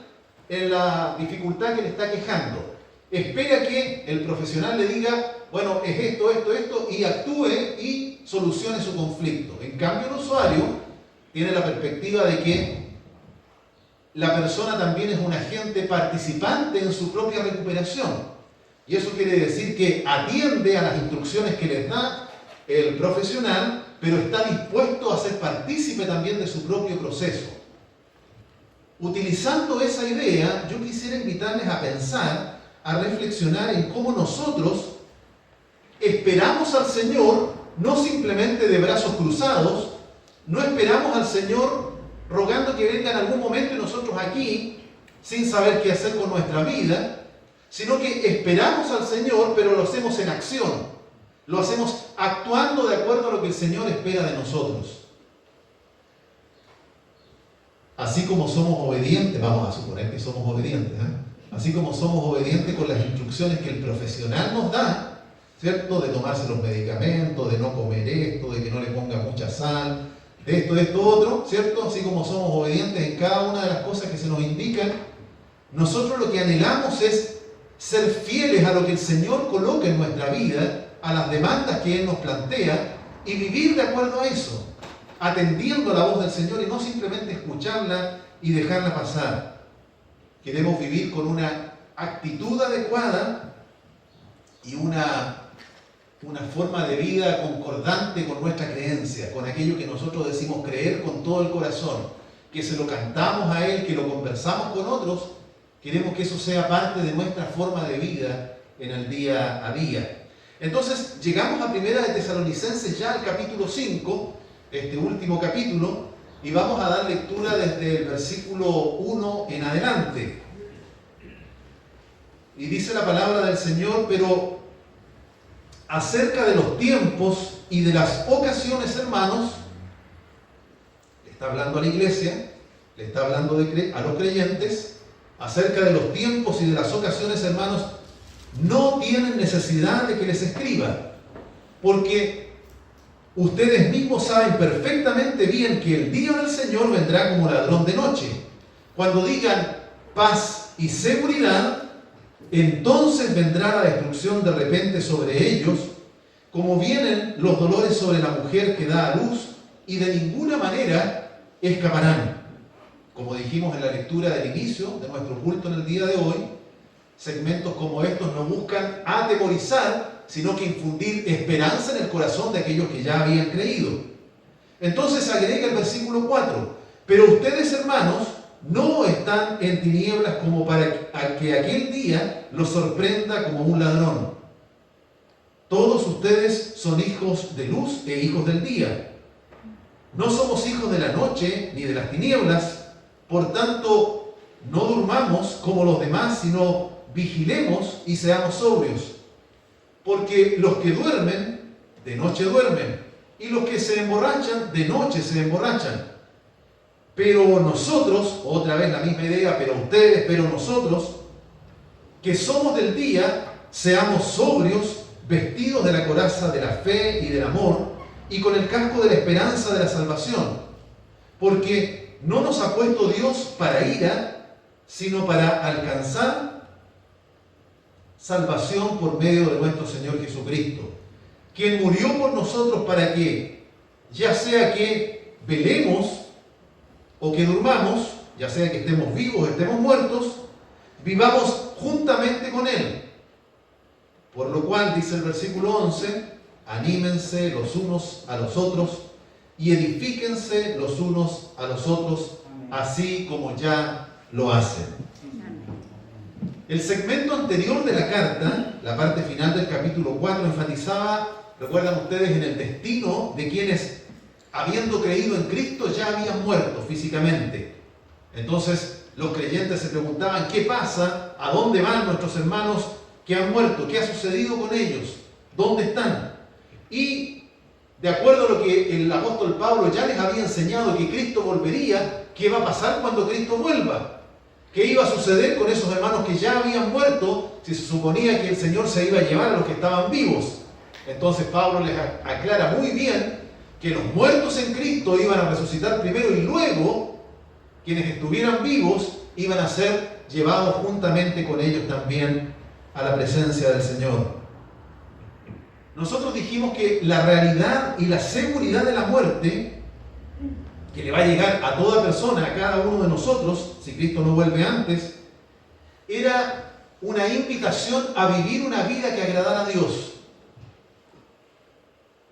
en la dificultad que le está quejando. Espera que el profesional le diga, bueno, es esto, y actúe y solucione su conflicto. En cambio, el usuario tiene la perspectiva de que la persona también es un agente participante en su propia recuperación. Y eso quiere decir que atiende a las instrucciones que les da el profesional, pero está dispuesto a ser partícipe también de su propio proceso. Utilizando esa idea, yo quisiera invitarles a pensar, a reflexionar en cómo nosotros esperamos al Señor, no simplemente de brazos cruzados, no esperamos al Señor rogando que venga en algún momento y nosotros aquí, sin saber qué hacer con nuestra vida, sino que esperamos al Señor, pero lo hacemos en acción. Lo hacemos actuando de acuerdo a lo que el Señor espera de nosotros. Así como somos obedientes, vamos a suponer que somos obedientes, así como somos obedientes con las instrucciones que el profesional nos da, ¿cierto? De tomarse los medicamentos, de no comer esto, de que no le ponga mucha sal, de esto, otro, ¿cierto? Así como somos obedientes en cada una de las cosas que se nos indican, nosotros lo que anhelamos es ser fieles a lo que el Señor coloca en nuestra vida, a las demandas que Él nos plantea, y vivir de acuerdo a eso, atendiendo a la voz del Señor y no simplemente escucharla y dejarla pasar. Queremos vivir con una actitud adecuada y una forma de vida concordante con nuestra creencia, con aquello que nosotros decimos creer con todo el corazón, que se lo cantamos a Él, que lo conversamos con otros. Queremos que eso sea parte de nuestra forma de vida en el día a día. Entonces, llegamos a Primera de Tesalonicenses, ya al capítulo 5, este último capítulo, y vamos a dar lectura desde el versículo 1 en adelante. Y dice la palabra del Señor: pero acerca de los tiempos y de las ocasiones, hermanos, le está hablando a la iglesia, le está hablando a los creyentes, acerca de los tiempos y de las ocasiones, hermanos, no tienen necesidad de que les escriba, porque ustedes mismos saben perfectamente bien que el día del Señor vendrá como ladrón de noche. Cuando digan paz y seguridad, entonces vendrá la destrucción de repente sobre ellos, como vienen los dolores sobre la mujer que da a luz, y de ninguna manera escaparán. Como dijimos en la lectura del inicio de nuestro culto en el día de hoy, segmentos como estos no buscan atemorizar, sino que infundir esperanza en el corazón de aquellos que ya habían creído. Entonces agrega el versículo 4, pero ustedes, hermanos, no están en tinieblas como para que aquel día los sorprenda como un ladrón. Todos ustedes son hijos de luz e hijos del día. No somos hijos de la noche ni de las tinieblas, por tanto, no durmamos como los demás, sino vigilemos y seamos sobrios. Porque los que duermen, de noche duermen, y los que se emborrachan, de noche se emborrachan. Pero nosotros, otra vez la misma idea, pero ustedes, pero nosotros, que somos del día, seamos sobrios, vestidos de la coraza de la fe y del amor, y con el casco de la esperanza de la salvación. Porque no nos ha puesto Dios para ira, sino para alcanzar salvación por medio de nuestro Señor Jesucristo, quien murió por nosotros para que, ya sea que velemos o que durmamos, ya sea que estemos vivos o estemos muertos, vivamos juntamente con Él. Por lo cual, dice el versículo 11, anímense los unos a los otros y edifíquense los unos a los otros, así como ya lo hacen. El segmento anterior de la carta, la parte final del capítulo 4, enfatizaba, recuerdan ustedes, en el destino de quienes, habiendo creído en Cristo, ya habían muerto físicamente. Entonces, los creyentes se preguntaban, ¿qué pasa? ¿A dónde van nuestros hermanos que han muerto? ¿Qué ha sucedido con ellos? ¿Dónde están? Y, de acuerdo a lo que el apóstol Pablo ya les había enseñado, que Cristo volvería, ¿qué va a pasar cuando Cristo vuelva? ¿Qué iba a suceder con esos hermanos que ya habían muerto si se suponía que el Señor se iba a llevar a los que estaban vivos? Entonces Pablo les aclara muy bien que los muertos en Cristo iban a resucitar primero y luego quienes estuvieran vivos iban a ser llevados juntamente con ellos también a la presencia del Señor. Nosotros dijimos que la realidad y la seguridad de la muerte que le va a llegar a toda persona, a cada uno de nosotros, si Cristo no vuelve antes, era una invitación a vivir una vida que agradara a Dios.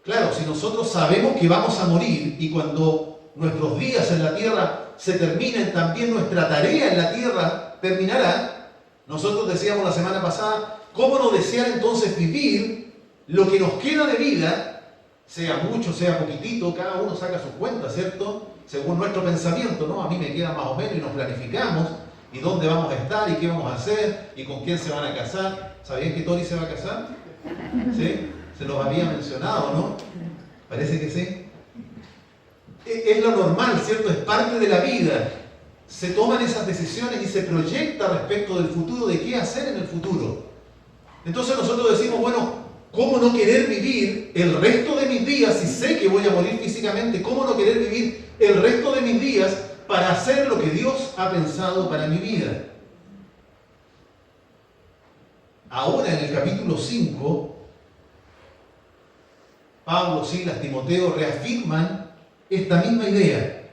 Claro, si nosotros sabemos que vamos a morir y cuando nuestros días en la tierra se terminen, también nuestra tarea en la tierra terminará, nosotros decíamos la semana pasada, ¿cómo no desear entonces vivir lo que nos queda de vida, sea mucho, sea poquitito? Cada uno saca sus cuentas, ¿cierto? Según nuestro pensamiento, ¿no? A mí me queda más o menos y nos planificamos y dónde vamos a estar y qué vamos a hacer y con quién se van a casar. ¿Sabían que Tori se va a casar? ¿Sí? Se los había mencionado, ¿no? Parece que sí. Es lo normal, ¿cierto? Es parte de la vida. Se toman esas decisiones y se proyecta respecto del futuro, de qué hacer en el futuro. Entonces nosotros decimos, bueno, ¿cómo no querer vivir el resto de mis días si sé que voy a morir físicamente? ¿Cómo no querer vivir el resto de mis días para hacer lo que Dios ha pensado para mi vida? Ahora en el capítulo 5, Pablo, Silas, Timoteo reafirman esta misma idea,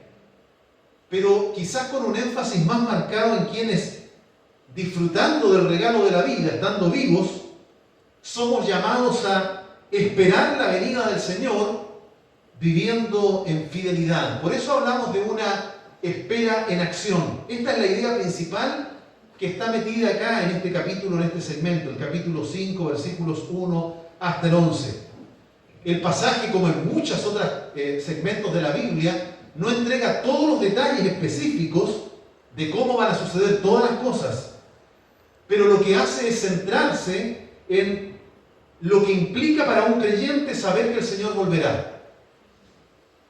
pero quizás con un énfasis más marcado en quienes, disfrutando del regalo de la vida, estando vivos, somos llamados a esperar la venida del Señor viviendo en fidelidad. Por eso hablamos de una espera en acción. Esta es la idea principal que está metida acá en este capítulo, en este segmento, el capítulo 5, versículos 1 hasta el 11. El pasaje, como en muchos otros segmentos de la Biblia, no entrega todos los detalles específicos de cómo van a suceder todas las cosas, pero lo que hace es centrarse en lo que implica para un creyente saber que el Señor volverá.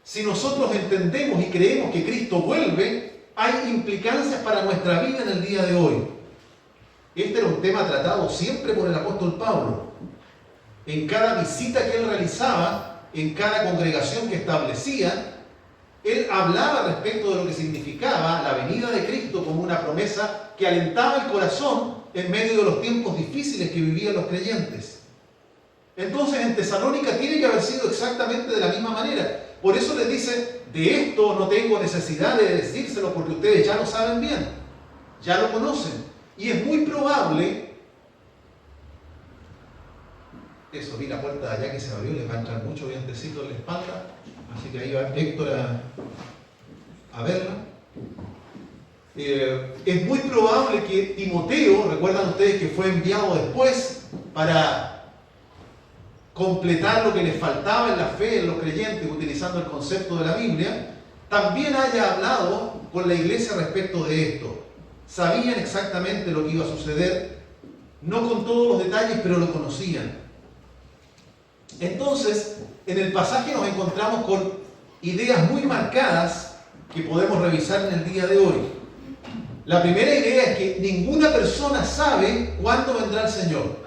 Si nosotros entendemos y creemos que Cristo vuelve, hay implicancias para nuestra vida en el día de hoy. Este era un tema tratado siempre por el apóstol Pablo. En cada visita que él realizaba, en cada congregación que establecía, él hablaba respecto de lo que significaba la venida de Cristo como una promesa que alentaba el corazón en medio de los tiempos difíciles que vivían los creyentes. Entonces en Tesalónica tiene que haber sido exactamente de la misma manera. Por eso les dice, de esto no tengo necesidad de decírselo porque ustedes ya lo saben bien, ya lo conocen. Y es muy probable, eso, vi la puerta de allá que se abrió, les va a entrar mucho vientecito en la espalda, así que ahí va Héctor a verla. Es muy probable que Timoteo, recuerdan ustedes que fue enviado después para completar lo que les faltaba en la fe en los creyentes, utilizando el concepto de la Biblia, también haya hablado con la iglesia respecto de esto. Sabían exactamente lo que iba a suceder, no con todos los detalles, pero lo conocían. Entonces, en el pasaje nos encontramos con ideas muy marcadas que podemos revisar en el día de hoy. La primera idea es que ninguna persona sabe cuándo vendrá el Señor.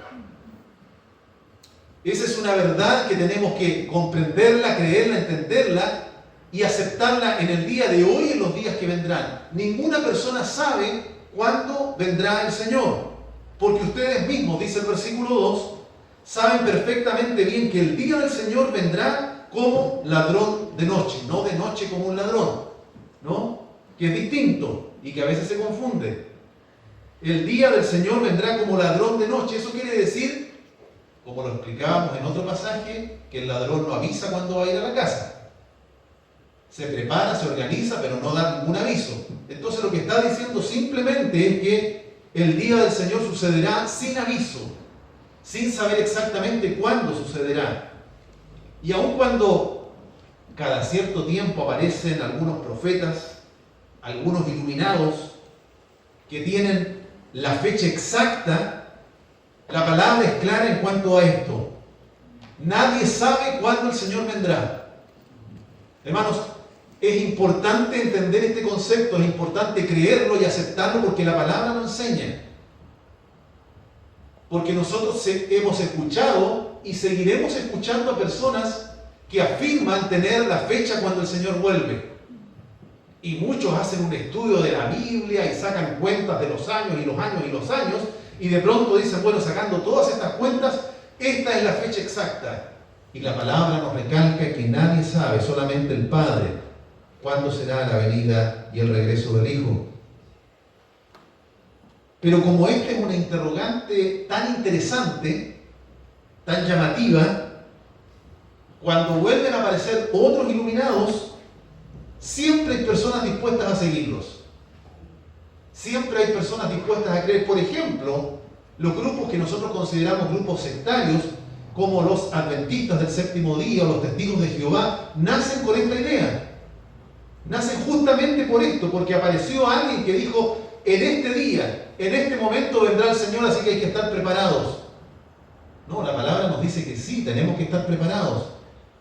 Esa es una verdad que tenemos que comprenderla, creerla, entenderla y aceptarla en el día de hoy y en los días que vendrán. Ninguna persona sabe cuándo vendrá el Señor, porque ustedes mismos, dice el versículo 2, saben perfectamente bien que el día del Señor vendrá como ladrón de noche, no de noche como un ladrón, ¿no? Que es distinto y que a veces se confunde. El día del Señor vendrá como ladrón de noche. Eso quiere decir, como lo explicábamos en otro pasaje, que el ladrón no avisa cuándo va a ir a la casa. Se prepara, se organiza, pero no da ningún aviso. Entonces lo que está diciendo simplemente es que el día del Señor sucederá sin aviso, sin saber exactamente cuándo sucederá. Y aun cuando cada cierto tiempo aparecen algunos profetas, algunos iluminados, que tienen la fecha exacta, la palabra es clara en cuanto a esto. Nadie sabe cuándo el Señor vendrá. Hermanos, es importante entender este concepto, es importante creerlo y aceptarlo porque la palabra lo enseña. Porque nosotros hemos escuchado y seguiremos escuchando a personas que afirman tener la fecha cuando el Señor vuelve. Y muchos hacen un estudio de la Biblia y sacan cuentas de los años y los años y los años y de pronto dicen, bueno, sacando todas estas cuentas, esta es la fecha exacta. Y la palabra nos recalca que nadie sabe, solamente el Padre, cuándo será la venida y el regreso del Hijo. Pero como esta es una interrogante tan interesante, tan llamativa, cuando vuelven a aparecer otros iluminados, siempre hay personas dispuestas a seguirlos. Siempre hay personas dispuestas a creer. Por ejemplo, los grupos que nosotros consideramos grupos sectarios, como los adventistas del séptimo día o los testigos de Jehová, nacen con esta idea. Nacen justamente por esto, porque apareció alguien que dijo, en este día, en este momento vendrá el Señor, así que hay que estar preparados. No, la palabra nos dice que sí, tenemos que estar preparados,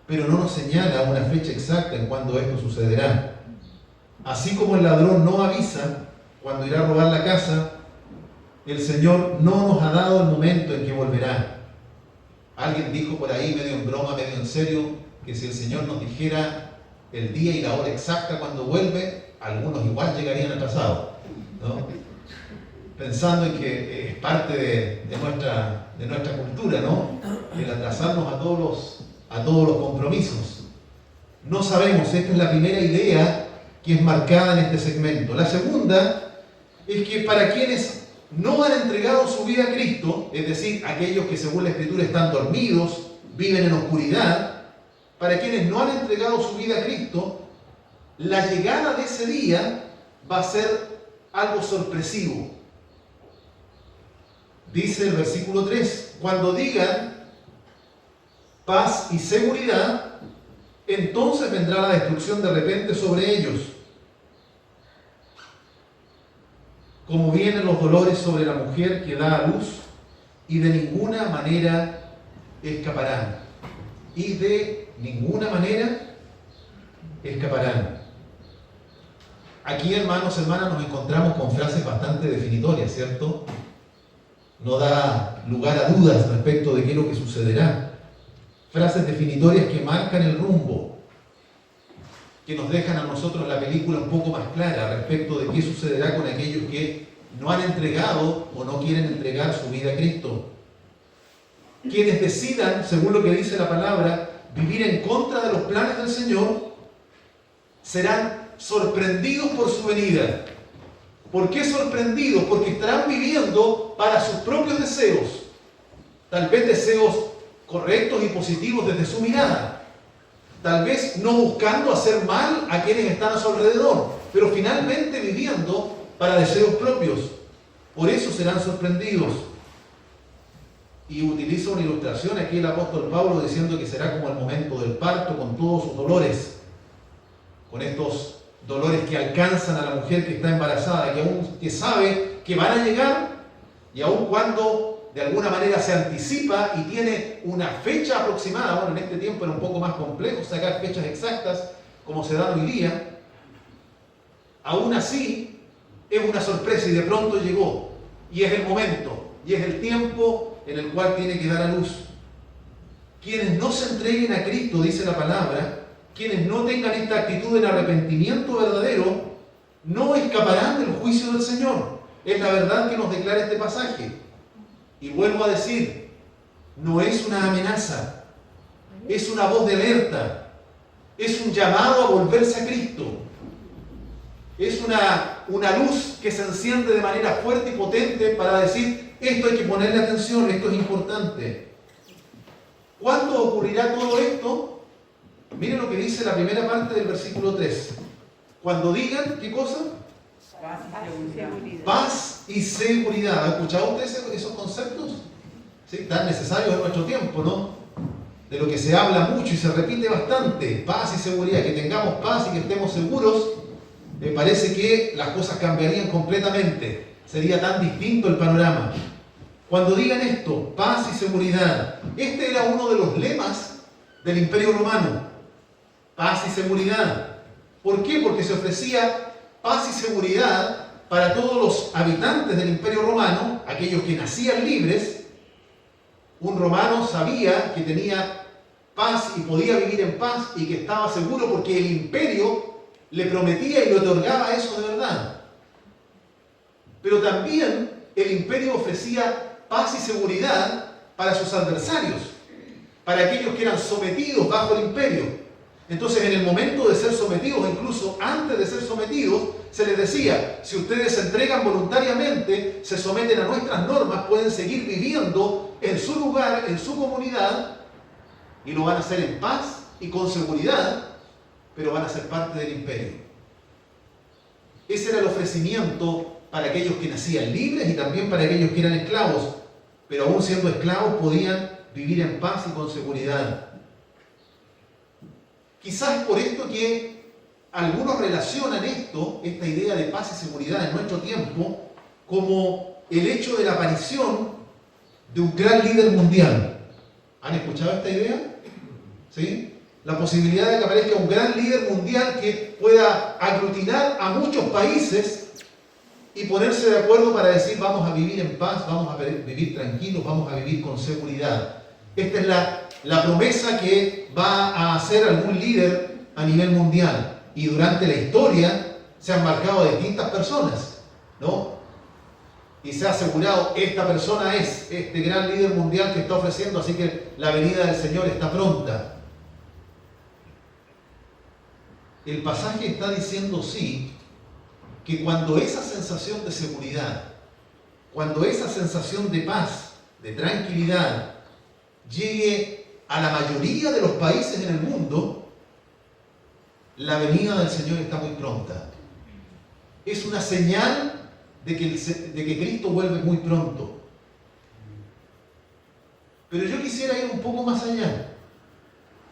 pero no nos señala una fecha exacta en cuándo esto sucederá. Así como el ladrón no avisa cuando irá a robar la casa, el Señor no nos ha dado el momento en que volverá. Alguien dijo por ahí, medio en broma, medio en serio, que si el Señor nos dijera el día y la hora exacta cuando vuelve, algunos igual llegarían atrasados, ¿no? Pensando en que es parte de nuestra cultura, ¿no? El atrasarnos a todos los compromisos. No sabemos, esta es la primera idea que es marcada en este segmento. La segunda es que para quienes no han entregado su vida a Cristo, es decir, aquellos que según la Escritura están dormidos, viven en oscuridad, para quienes no han entregado su vida a Cristo, la llegada de ese día va a ser algo sorpresivo. Dice el versículo 3, cuando digan paz y seguridad, entonces vendrá la destrucción de repente sobre ellos, como vienen los dolores sobre la mujer que da a luz, y de ninguna manera escaparán. Y de ninguna manera escaparán. Aquí, hermanos, hermanas, nos encontramos con frases bastante definitorias, ¿cierto? no da lugar a dudas respecto de qué es lo que sucederá. Frases definitorias que marcan el rumbo, que nos dejan a nosotros la película un poco más clara respecto de qué sucederá con aquellos que no han entregado o no quieren entregar su vida a Cristo. Quienes decidan, según lo que dice la palabra, vivir en contra de los planes del Señor, serán sorprendidos por su venida. ¿Por qué sorprendidos? Porque estarán viviendo para sus propios deseos, tal vez deseos correctos y positivos desde su mirada, tal vez no buscando hacer mal a quienes están a su alrededor, pero finalmente viviendo para deseos propios. Por eso serán sorprendidos. Y utiliza una ilustración aquí el apóstol Pablo diciendo que será como el momento del parto, con todos sus dolores, con estos dolores que alcanzan a la mujer que está embarazada, que sabe que van a llegar, y aun cuando de alguna manera se anticipa y tiene una fecha aproximada. Bueno, en este tiempo era un poco más complejo sacar fechas exactas como se dan hoy día, aún así es una sorpresa y de pronto llegó, y es el momento, y es el tiempo en el cual tiene que dar a luz. Quienes no se entreguen a Cristo, dice la palabra, quienes no tengan esta actitud de arrepentimiento verdadero, no escaparán del juicio del Señor. Es la verdad que nos declara este pasaje. Y vuelvo a decir, no es una amenaza, es una voz de alerta, es un llamado a volverse a Cristo. Es una luz que se enciende de manera fuerte y potente para decir, esto hay que ponerle atención, esto es importante. ¿Cuándo ocurrirá todo esto? Miren lo que dice la primera parte del versículo 3. Cuando digan, ¿qué cosa? Paz y seguridad. ¿Ha escuchado usted esos conceptos? ¿Sí? Tan necesarios en nuestro tiempo, ¿no? De lo que se habla mucho y se repite bastante. Paz y seguridad. Que tengamos paz y que estemos seguros. Me parece que las cosas cambiarían completamente. Sería tan distinto el panorama. Cuando digan esto, paz y seguridad. Este era uno de los lemas del Imperio Romano. Paz y seguridad. ¿Por qué? Porque se ofrecía paz y seguridad para todos los habitantes del Imperio Romano, aquellos que nacían libres. Un romano sabía que tenía paz y podía vivir en paz y que estaba seguro porque el imperio le prometía y le otorgaba eso de verdad. Pero también el imperio ofrecía paz y seguridad para sus adversarios, para aquellos que eran sometidos bajo el imperio. Entonces, en el momento de ser sometidos, o incluso antes de ser sometidos, se les decía, si ustedes se entregan voluntariamente, se someten a nuestras normas, pueden seguir viviendo en su lugar, en su comunidad, y lo van a hacer en paz y con seguridad, pero van a ser parte del imperio. Ese era el ofrecimiento para aquellos que nacían libres y también para aquellos que eran esclavos, pero aún siendo esclavos podían vivir en paz y con seguridad. Quizás es por esto que algunos relacionan esta idea de paz y seguridad en nuestro tiempo, como el hecho de la aparición de un gran líder mundial. ¿Han escuchado esta idea? ¿Sí? La posibilidad de que aparezca un gran líder mundial que pueda aglutinar a muchos países y ponerse de acuerdo para decir, vamos a vivir en paz, vamos a vivir tranquilos, vamos a vivir con seguridad. Esta es la promesa que va a hacer algún líder a nivel mundial. Y durante la historia se han marcado distintas personas, ¿no? Y se ha asegurado, esta persona es este gran líder mundial que está ofreciendo, así que la venida del Señor está pronta. El pasaje está diciendo, sí, que cuando esa sensación de seguridad, cuando esa sensación de paz, de tranquilidad, llegue a la mayoría de los países en el mundo, la venida del Señor está muy pronta. Es una señal de que Cristo vuelve muy pronto. Pero yo quisiera ir un poco más allá.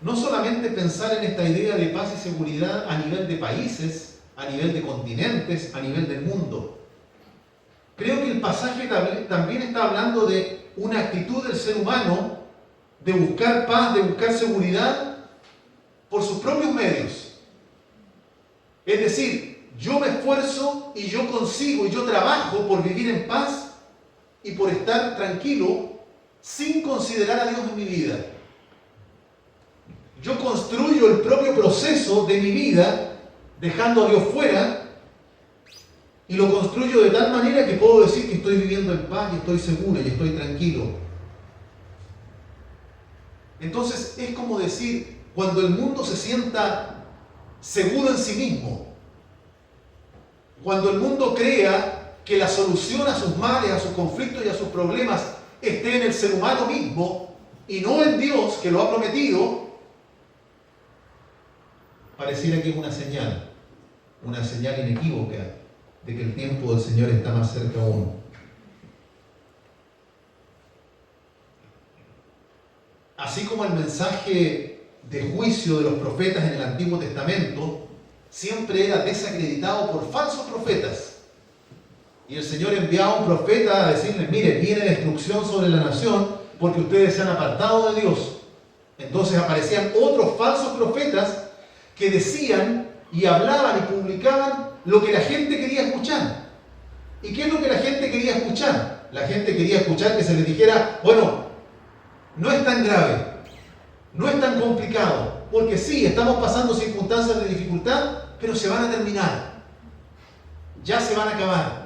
No solamente pensar en esta idea de paz y seguridad a nivel de países, a nivel de continentes, a nivel del mundo. Creo que el pasaje también está hablando de una actitud del ser humano de buscar paz, de buscar seguridad por sus propios medios. Es decir, yo me esfuerzo y yo consigo y yo trabajo por vivir en paz y por estar tranquilo sin considerar a Dios en mi vida. Yo construyo el propio proceso de mi vida dejando a Dios fuera y lo construyo de tal manera que puedo decir que estoy viviendo en paz y estoy seguro y estoy tranquilo. Entonces es como decir, cuando el mundo se sienta seguro en sí mismo, cuando el mundo crea que la solución a sus males, a sus conflictos y a sus problemas esté en el ser humano mismo y no en Dios que lo ha prometido, pareciera que es una señal inequívoca de que el tiempo del Señor está más cerca aún. Así como el mensaje de juicio de los profetas en el Antiguo Testamento siempre era desacreditado por falsos profetas, y el Señor enviaba a un profeta a decirles, mire, viene destrucción sobre la nación porque ustedes se han apartado de Dios. Entonces aparecían otros falsos profetas que decían y hablaban y publicaban lo que la gente quería escuchar. ¿Y qué es lo que la gente quería escuchar? La gente quería escuchar que se les dijera, bueno, no es tan grave, no es tan complicado, porque sí, estamos pasando circunstancias de dificultad, pero se van a terminar, ya se van a acabar.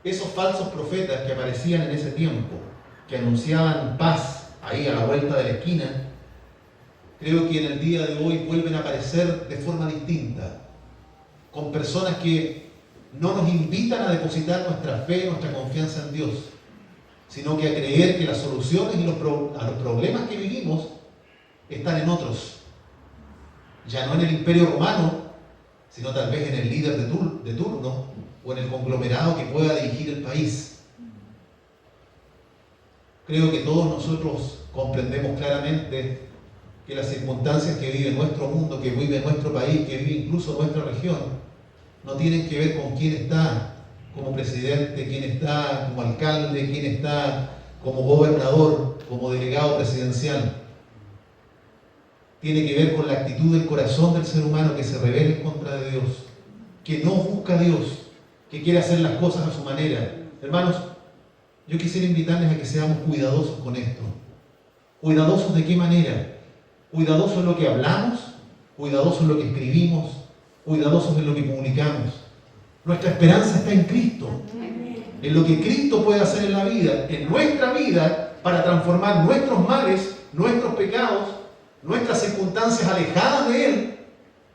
Esos falsos profetas que aparecían en ese tiempo, que anunciaban paz ahí a la vuelta de la esquina, creo que en el día de hoy vuelven a aparecer de forma distinta, con personas que no nos invitan a depositar nuestra fe, nuestra confianza en Dios, sino que a creer que las soluciones a los problemas que vivimos están en otros, ya no en el Imperio Romano, sino tal vez en el líder de turno o en el conglomerado que pueda dirigir el país. Creo que todos nosotros comprendemos claramente que las circunstancias que vive nuestro mundo, que vive nuestro país, que vive incluso nuestra región, no tienen que ver con quién está como presidente, quién está como alcalde, quién está como gobernador, como delegado presidencial. Tiene que ver con la actitud del corazón del ser humano que se rebela en contra de Dios, que no busca a Dios, que quiere hacer las cosas a su manera. Hermanos, yo quisiera invitarles a que seamos cuidadosos con esto. ¿Cuidadosos de qué manera? Cuidadosos en lo que hablamos, cuidadosos en lo que escribimos, cuidadosos en lo que publicamos. Nuestra esperanza está en Cristo, en lo que Cristo puede hacer en la vida, en nuestra vida, para transformar nuestros males, nuestros pecados, nuestras circunstancias alejadas de Él,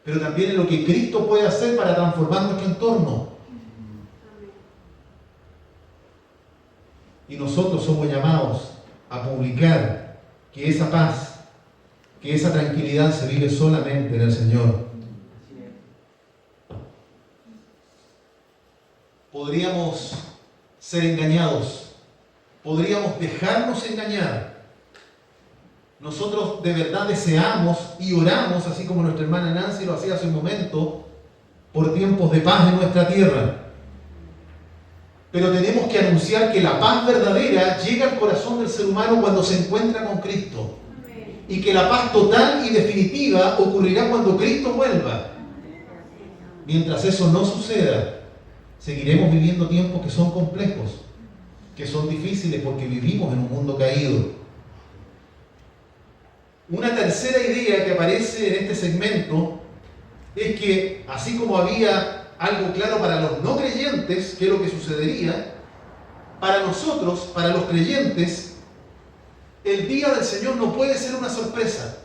pero también en lo que Cristo puede hacer para transformar nuestro entorno. Y nosotros somos llamados a publicar que esa paz, que esa tranquilidad se vive solamente en el Señor. Podríamos ser engañados, podríamos dejarnos engañar. Nosotros de verdad deseamos y oramos, así como nuestra hermana Nancy lo hacía hace un momento, por tiempos de paz en nuestra tierra. Pero tenemos que anunciar que la paz verdadera llega al corazón del ser humano cuando se encuentra con Cristo. Y que la paz total y definitiva ocurrirá cuando Cristo vuelva. Mientras eso no suceda, seguiremos viviendo tiempos que son complejos, que son difíciles porque vivimos en un mundo caído. Una tercera idea que aparece en este segmento es que, así como había algo claro para los no creyentes, que es lo que sucedería, para nosotros, para los creyentes, el día del Señor no puede ser una sorpresa.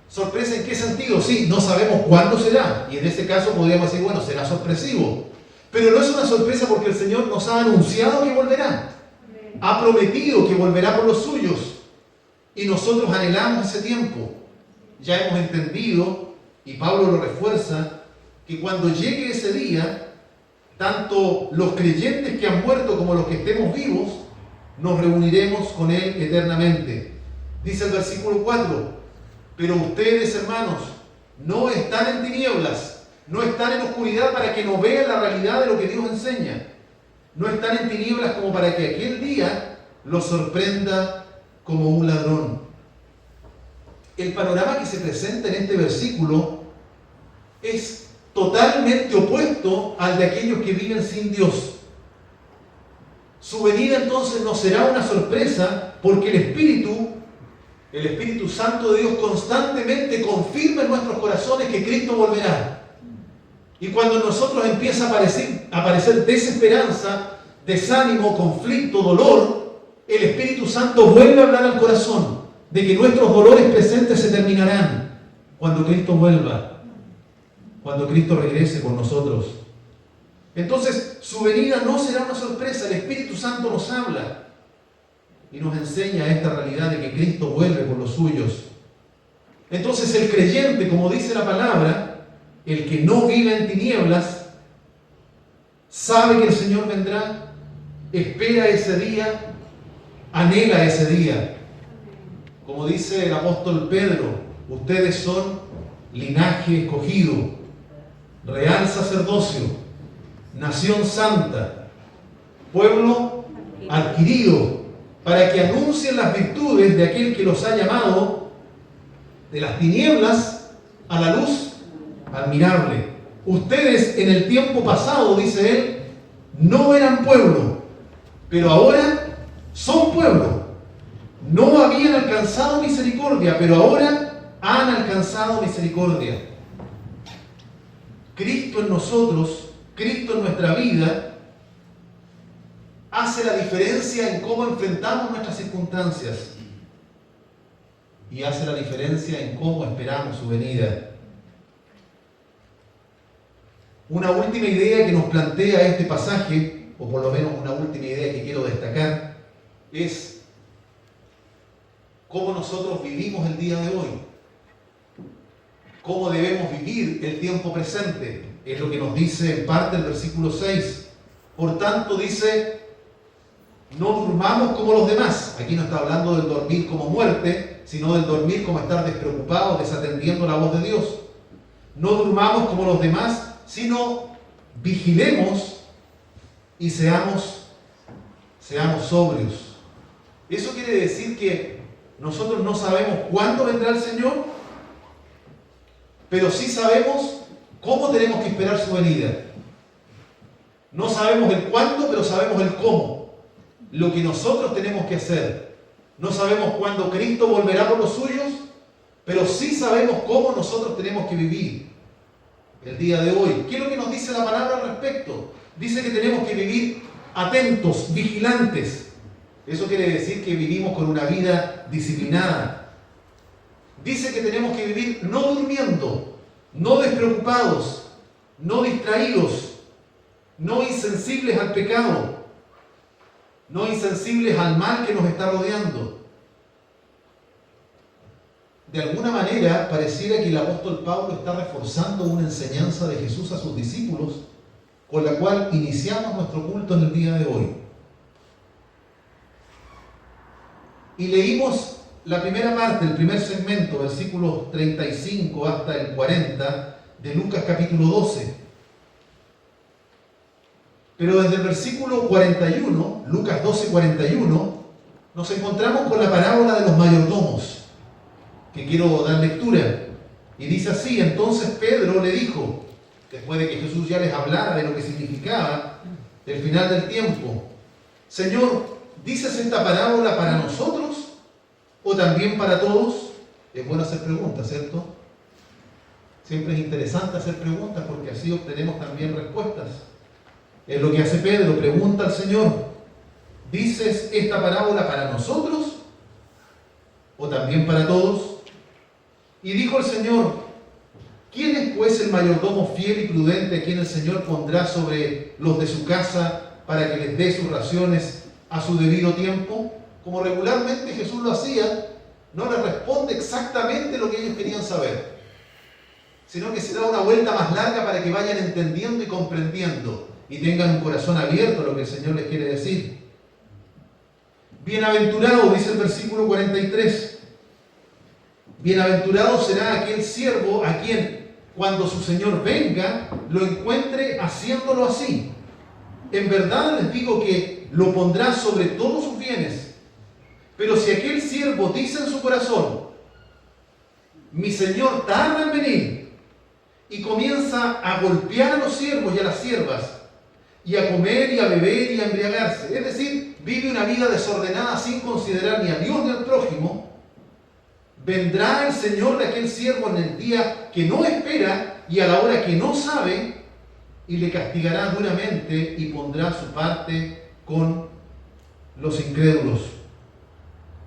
¿Sorpresa en qué sentido? Sí, no sabemos cuándo será, y en este caso podríamos decir, bueno, será sorpresivo. Pero no es una sorpresa porque el Señor nos ha anunciado que volverá. Ha prometido que volverá por los suyos. Y nosotros anhelamos ese tiempo. Ya hemos entendido, y Pablo lo refuerza, que cuando llegue ese día, tanto los creyentes que han muerto como los que estemos vivos, nos reuniremos con Él eternamente. Dice el versículo 4, pero ustedes, hermanos, no están en tinieblas, no están en oscuridad para que no vean la realidad de lo que Dios enseña. No están en tinieblas como para que aquel día los sorprenda como un ladrón. El panorama que se presenta en este versículo es totalmente opuesto al de aquellos que viven sin Dios. Su venida entonces no será una sorpresa, porque el Espíritu Santo de Dios constantemente confirma en nuestros corazones que Cristo volverá. Y cuando en nosotros empieza a aparecer desesperanza, desánimo, conflicto, dolor, el Espíritu Santo vuelve a hablar al corazón de que nuestros dolores presentes se terminarán cuando Cristo vuelva, cuando Cristo regrese con nosotros. Entonces, su venida no será una sorpresa. El Espíritu Santo nos habla y nos enseña esta realidad de que Cristo vuelve por los suyos. Entonces, el creyente, como dice la palabra, el que no vive en tinieblas, sabe que el Señor vendrá, espera ese día, anhela ese día. Como dice el apóstol Pedro, ustedes son linaje escogido, real sacerdocio, nación santa, pueblo adquirido, para que anuncien las virtudes de aquel que los ha llamado de las tinieblas a la luz admirable. Ustedes en el tiempo pasado, dice él, no eran pueblo, pero ahora son pueblo. No habían alcanzado misericordia, pero ahora han alcanzado misericordia. Cristo en nosotros, Cristo en nuestra vida, hace la diferencia en cómo enfrentamos nuestras circunstancias y hace la diferencia en cómo esperamos su venida. Una última idea que nos plantea este pasaje, o por lo menos una última idea que quiero destacar, es cómo nosotros vivimos el día de hoy, cómo debemos vivir el tiempo presente. Es lo que nos dice en parte el versículo 6. Por tanto, dice, no durmamos como los demás. Aquí no está hablando del dormir como muerte, sino del dormir como estar despreocupados, desatendiendo la voz de Dios. No durmamos como los demás, sino vigilemos y seamos sobrios. Eso quiere decir que nosotros no sabemos cuándo vendrá el Señor, pero sí sabemos cómo tenemos que esperar su venida. No sabemos el cuándo, pero sabemos el cómo. Lo que nosotros tenemos que hacer. No sabemos cuándo Cristo volverá por los suyos, pero sí sabemos cómo nosotros tenemos que vivir el día de hoy. ¿Qué es lo que nos dice la palabra al respecto? Dice que tenemos que vivir atentos, vigilantes. Eso quiere decir que vivimos con una vida disciplinada. Dice que tenemos que vivir no durmiendo, no despreocupados, no distraídos, no insensibles al pecado, no insensibles al mal que nos está rodeando. De alguna manera pareciera que el apóstol Pablo está reforzando una enseñanza de Jesús a sus discípulos, con la cual iniciamos nuestro culto en el día de hoy. Y leímos la primera parte, el primer segmento, versículos 35 hasta el 40 de Lucas capítulo 12. Pero desde el versículo 41, Lucas 12, 41, nos encontramos con la parábola de los mayordomos, que quiero dar lectura. Y dice así: entonces Pedro le dijo, después de que Jesús ya les hablara de lo que significaba el final del tiempo: Señor, ¿dices esta parábola para nosotros o también para todos? Es bueno hacer preguntas, ¿cierto? Siempre es interesante hacer preguntas porque así obtenemos también respuestas. Es lo que hace Pedro, pregunta al Señor: ¿dices esta parábola para nosotros o también para todos? Y dijo el Señor: ¿quién es pues el mayordomo fiel y prudente a quien el Señor pondrá sobre los de su casa para que les dé sus raciones a su debido tiempo? Como regularmente Jesús lo hacía, no les responde exactamente lo que ellos querían saber, sino que se da una vuelta más larga para que vayan entendiendo y comprendiendo y tengan un corazón abierto a lo que el Señor les quiere decir. Bienaventurado, dice el versículo 43, bienaventurado será aquel siervo a quien, cuando su Señor venga, lo encuentre haciéndolo así. En verdad les digo que lo pondrá sobre todos sus bienes. Pero si aquel siervo dice en su corazón: mi Señor tarda en venir, y comienza a golpear a los siervos y a las siervas, y a comer y a beber y a embriagarse. Es decir, vive una vida desordenada sin considerar ni a Dios ni al prójimo. Vendrá el Señor de aquel siervo en el día que no espera y a la hora que no sabe, y le castigará duramente y pondrá su parte con los incrédulos.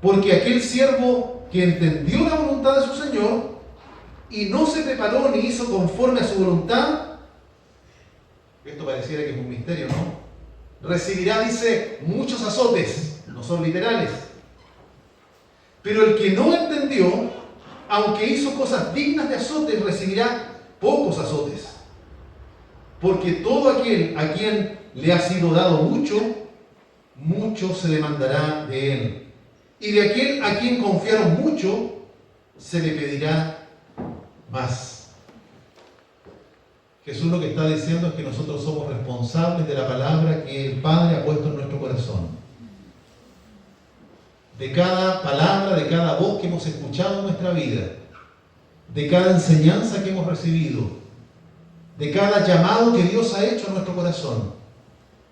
Porque aquel siervo que entendió la voluntad de su Señor y no se preparó ni hizo conforme a su voluntad, esto pareciera que es un misterio, ¿no? Recibirá, dice, muchos azotes, no son literales. Pero el que no entendió, aunque hizo cosas dignas de azotes, recibirá pocos azotes. Porque todo aquel a quien le ha sido dado mucho, mucho se demandará de él. Y de aquel a quien confiaron mucho, se le pedirá más. Jesús lo que está diciendo es que nosotros somos responsables de la palabra que el Padre ha puesto en nuestro corazón. De cada palabra, de cada voz que hemos escuchado en nuestra vida, de cada enseñanza que hemos recibido, de cada llamado que Dios ha hecho en nuestro corazón.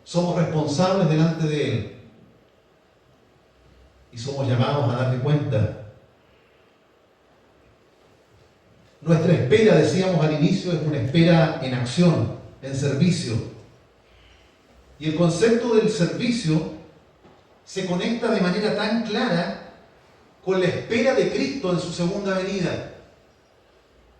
Somos responsables delante de Él. Y somos llamados a darle cuenta. Nuestra espera, decíamos al inicio, es una espera en acción, en servicio. Y el concepto del servicio se conecta de manera tan clara con la espera de Cristo en su segunda venida.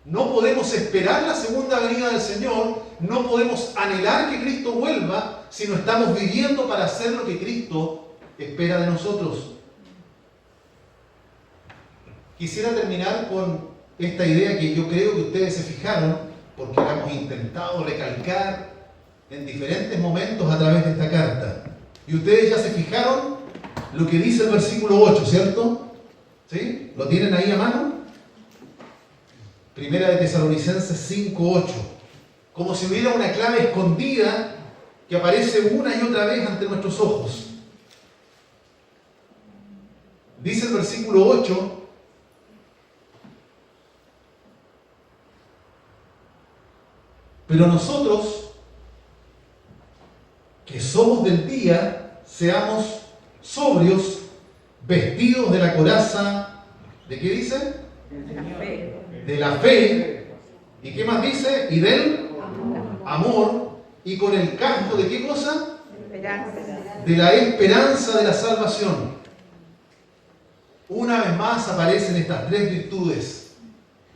No podemos esperar la segunda venida del Señor, no podemos anhelar que Cristo vuelva si no estamos viviendo para hacer lo que Cristo espera de nosotros. Quisiera terminar con esta idea que yo creo que ustedes se fijaron, porque la hemos intentado recalcar en diferentes momentos a través de esta carta. Y ustedes ya se fijaron lo que dice el versículo 8, ¿cierto? ¿Sí? ¿Lo tienen ahí a mano? Primera de Tesalonicenses 5:8. Como si hubiera una clave escondida que aparece una y otra vez ante nuestros ojos. Dice el versículo 8: pero nosotros, que somos del día, seamos sobrios, vestidos de la coraza, ¿de qué dice? De la fe. ¿Y qué más dice? Y del amor. ¿Y con el casco de qué cosa? De la esperanza de la salvación. Una vez más aparecen estas tres virtudes: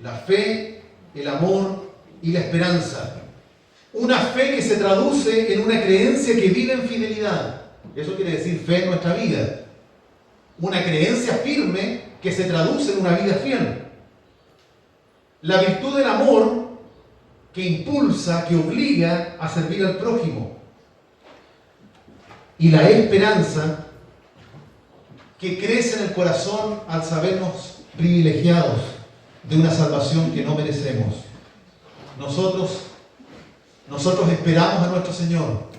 la fe, el amor y la esperanza. Una fe que se traduce en una creencia que vive en fidelidad. Eso quiere decir fe en nuestra vida. Una creencia firme que se traduce en una vida fiel. La virtud del amor que impulsa, que obliga a servir al prójimo. Y la esperanza que crece en el corazón al sabernos privilegiados de una salvación que no merecemos. Nosotros esperamos a nuestro Señor.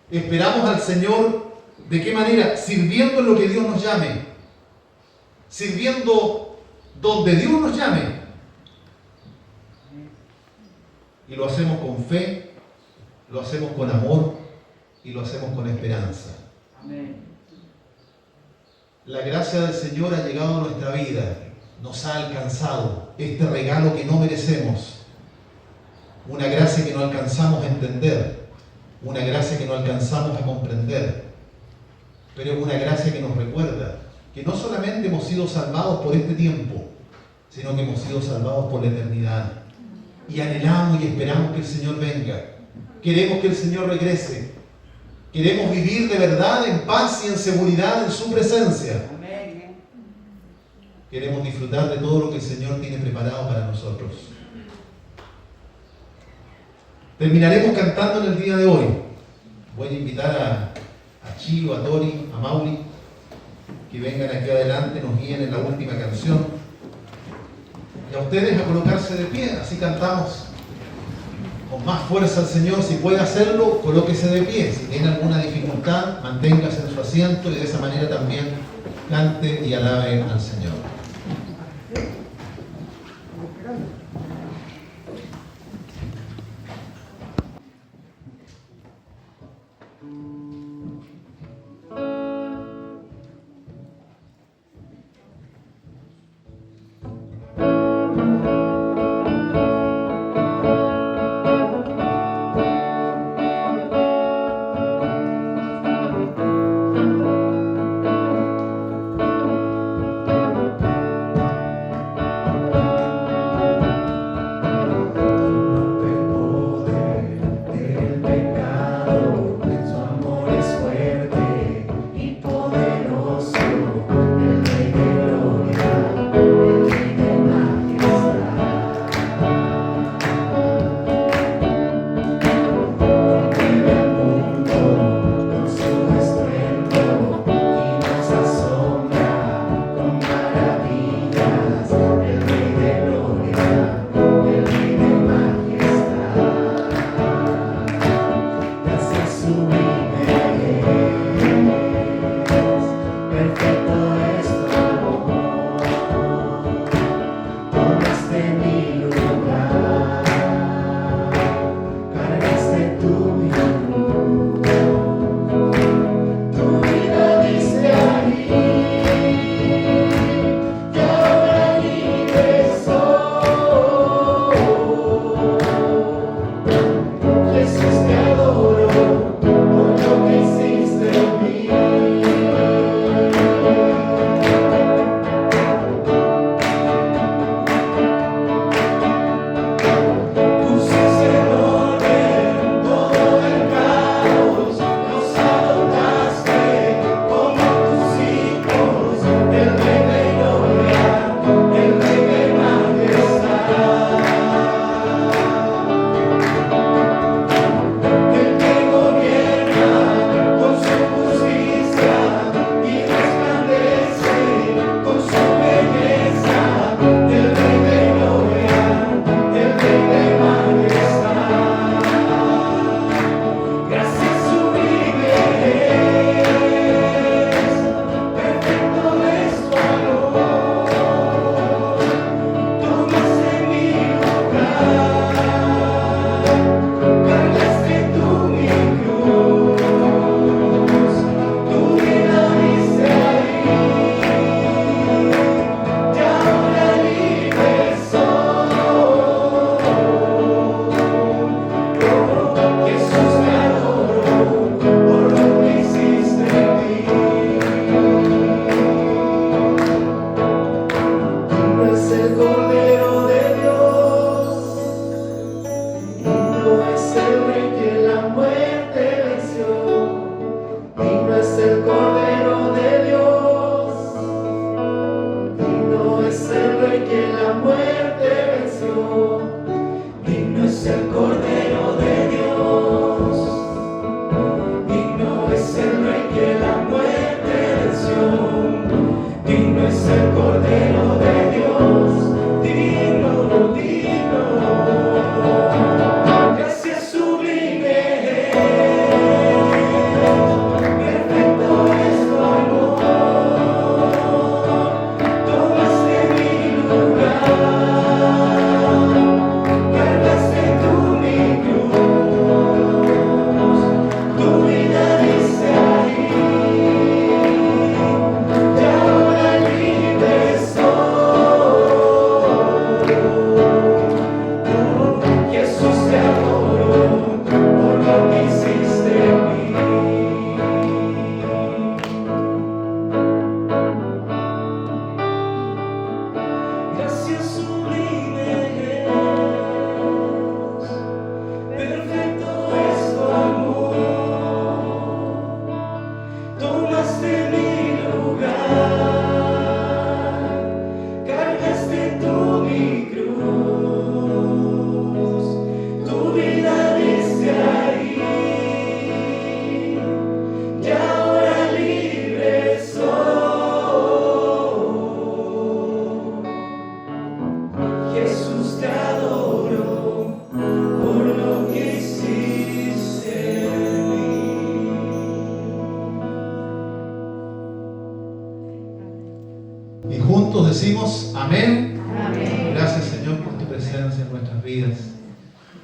Esperamos al Señor, ¿de qué manera? Sirviendo en lo que Dios nos llame. Sirviendo donde Dios nos llame. Y lo hacemos con fe, lo hacemos con amor y lo hacemos con esperanza. Amén. La gracia del Señor ha llegado a nuestra vida, nos ha alcanzado este regalo que no merecemos. Una gracia que no alcanzamos a entender, una gracia que no alcanzamos a comprender, pero es una gracia que nos recuerda que no solamente hemos sido salvados por este tiempo, sino que hemos sido salvados por la eternidad. Y anhelamos y esperamos que el Señor venga. Queremos que el Señor regrese. Queremos vivir de verdad en paz y en seguridad en su presencia. Queremos disfrutar de todo lo que el Señor tiene preparado para nosotros. Terminaremos cantando en el día de hoy. Voy a invitar a Chilo, a Tori, a Mauri, que vengan aquí adelante, nos guíen en la última canción. Y a ustedes a colocarse de pie, así cantamos con más fuerza al Señor. Si puede hacerlo, colóquese de pie. Si tiene alguna dificultad, manténgase en su asiento y de esa manera también cante y alabe al Señor. decimos amén. Amén. Gracias, Señor, por tu presencia en nuestras vidas,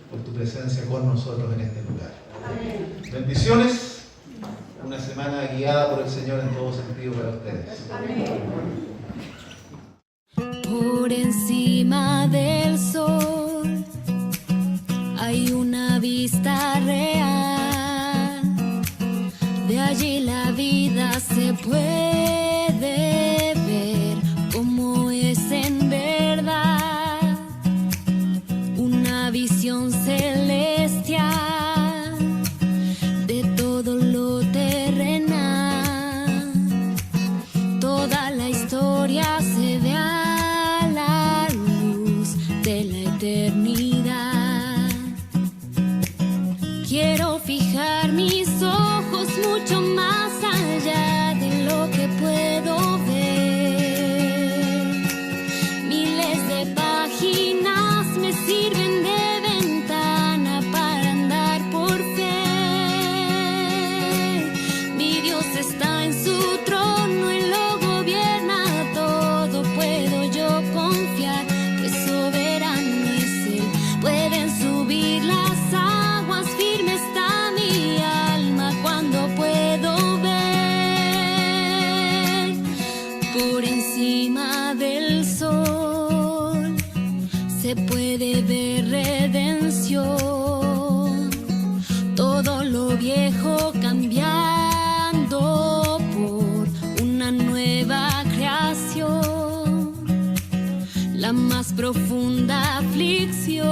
por tu presencia con nosotros en este lugar. Amén. Bendiciones. Una semana guiada por el Señor en todo sentido para ustedes. Amén. Por encima del sol hay una vista real. De allí la vida se puede ver como es en verdad. Una visión celestial de todo lo terrenal. Toda la historia se ve a la luz de la eternidad. Quiero fijar mis ojos mucho más allá de lo que puedo ver. Miles de páginas me sirven de ventana para andar por fe. Mi Dios está en su trono y lo gobierna todo. Puedo yo confiar, pues soberano es Él. Pueden subir las aguas, firme está mi alma cuando puedo ver. Por encima del sol se puede ver redención. Todo lo viejo cambiando por una nueva creación. La más profunda aflicción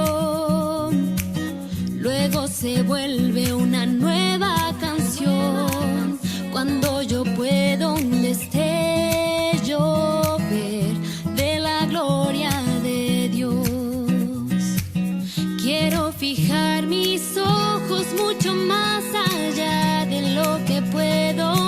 luego se vuelve una nueva canción. Cuando yo puedo un destello ver de la gloria de Dios. Quiero fijar mis ojos mucho más allá de lo que puedo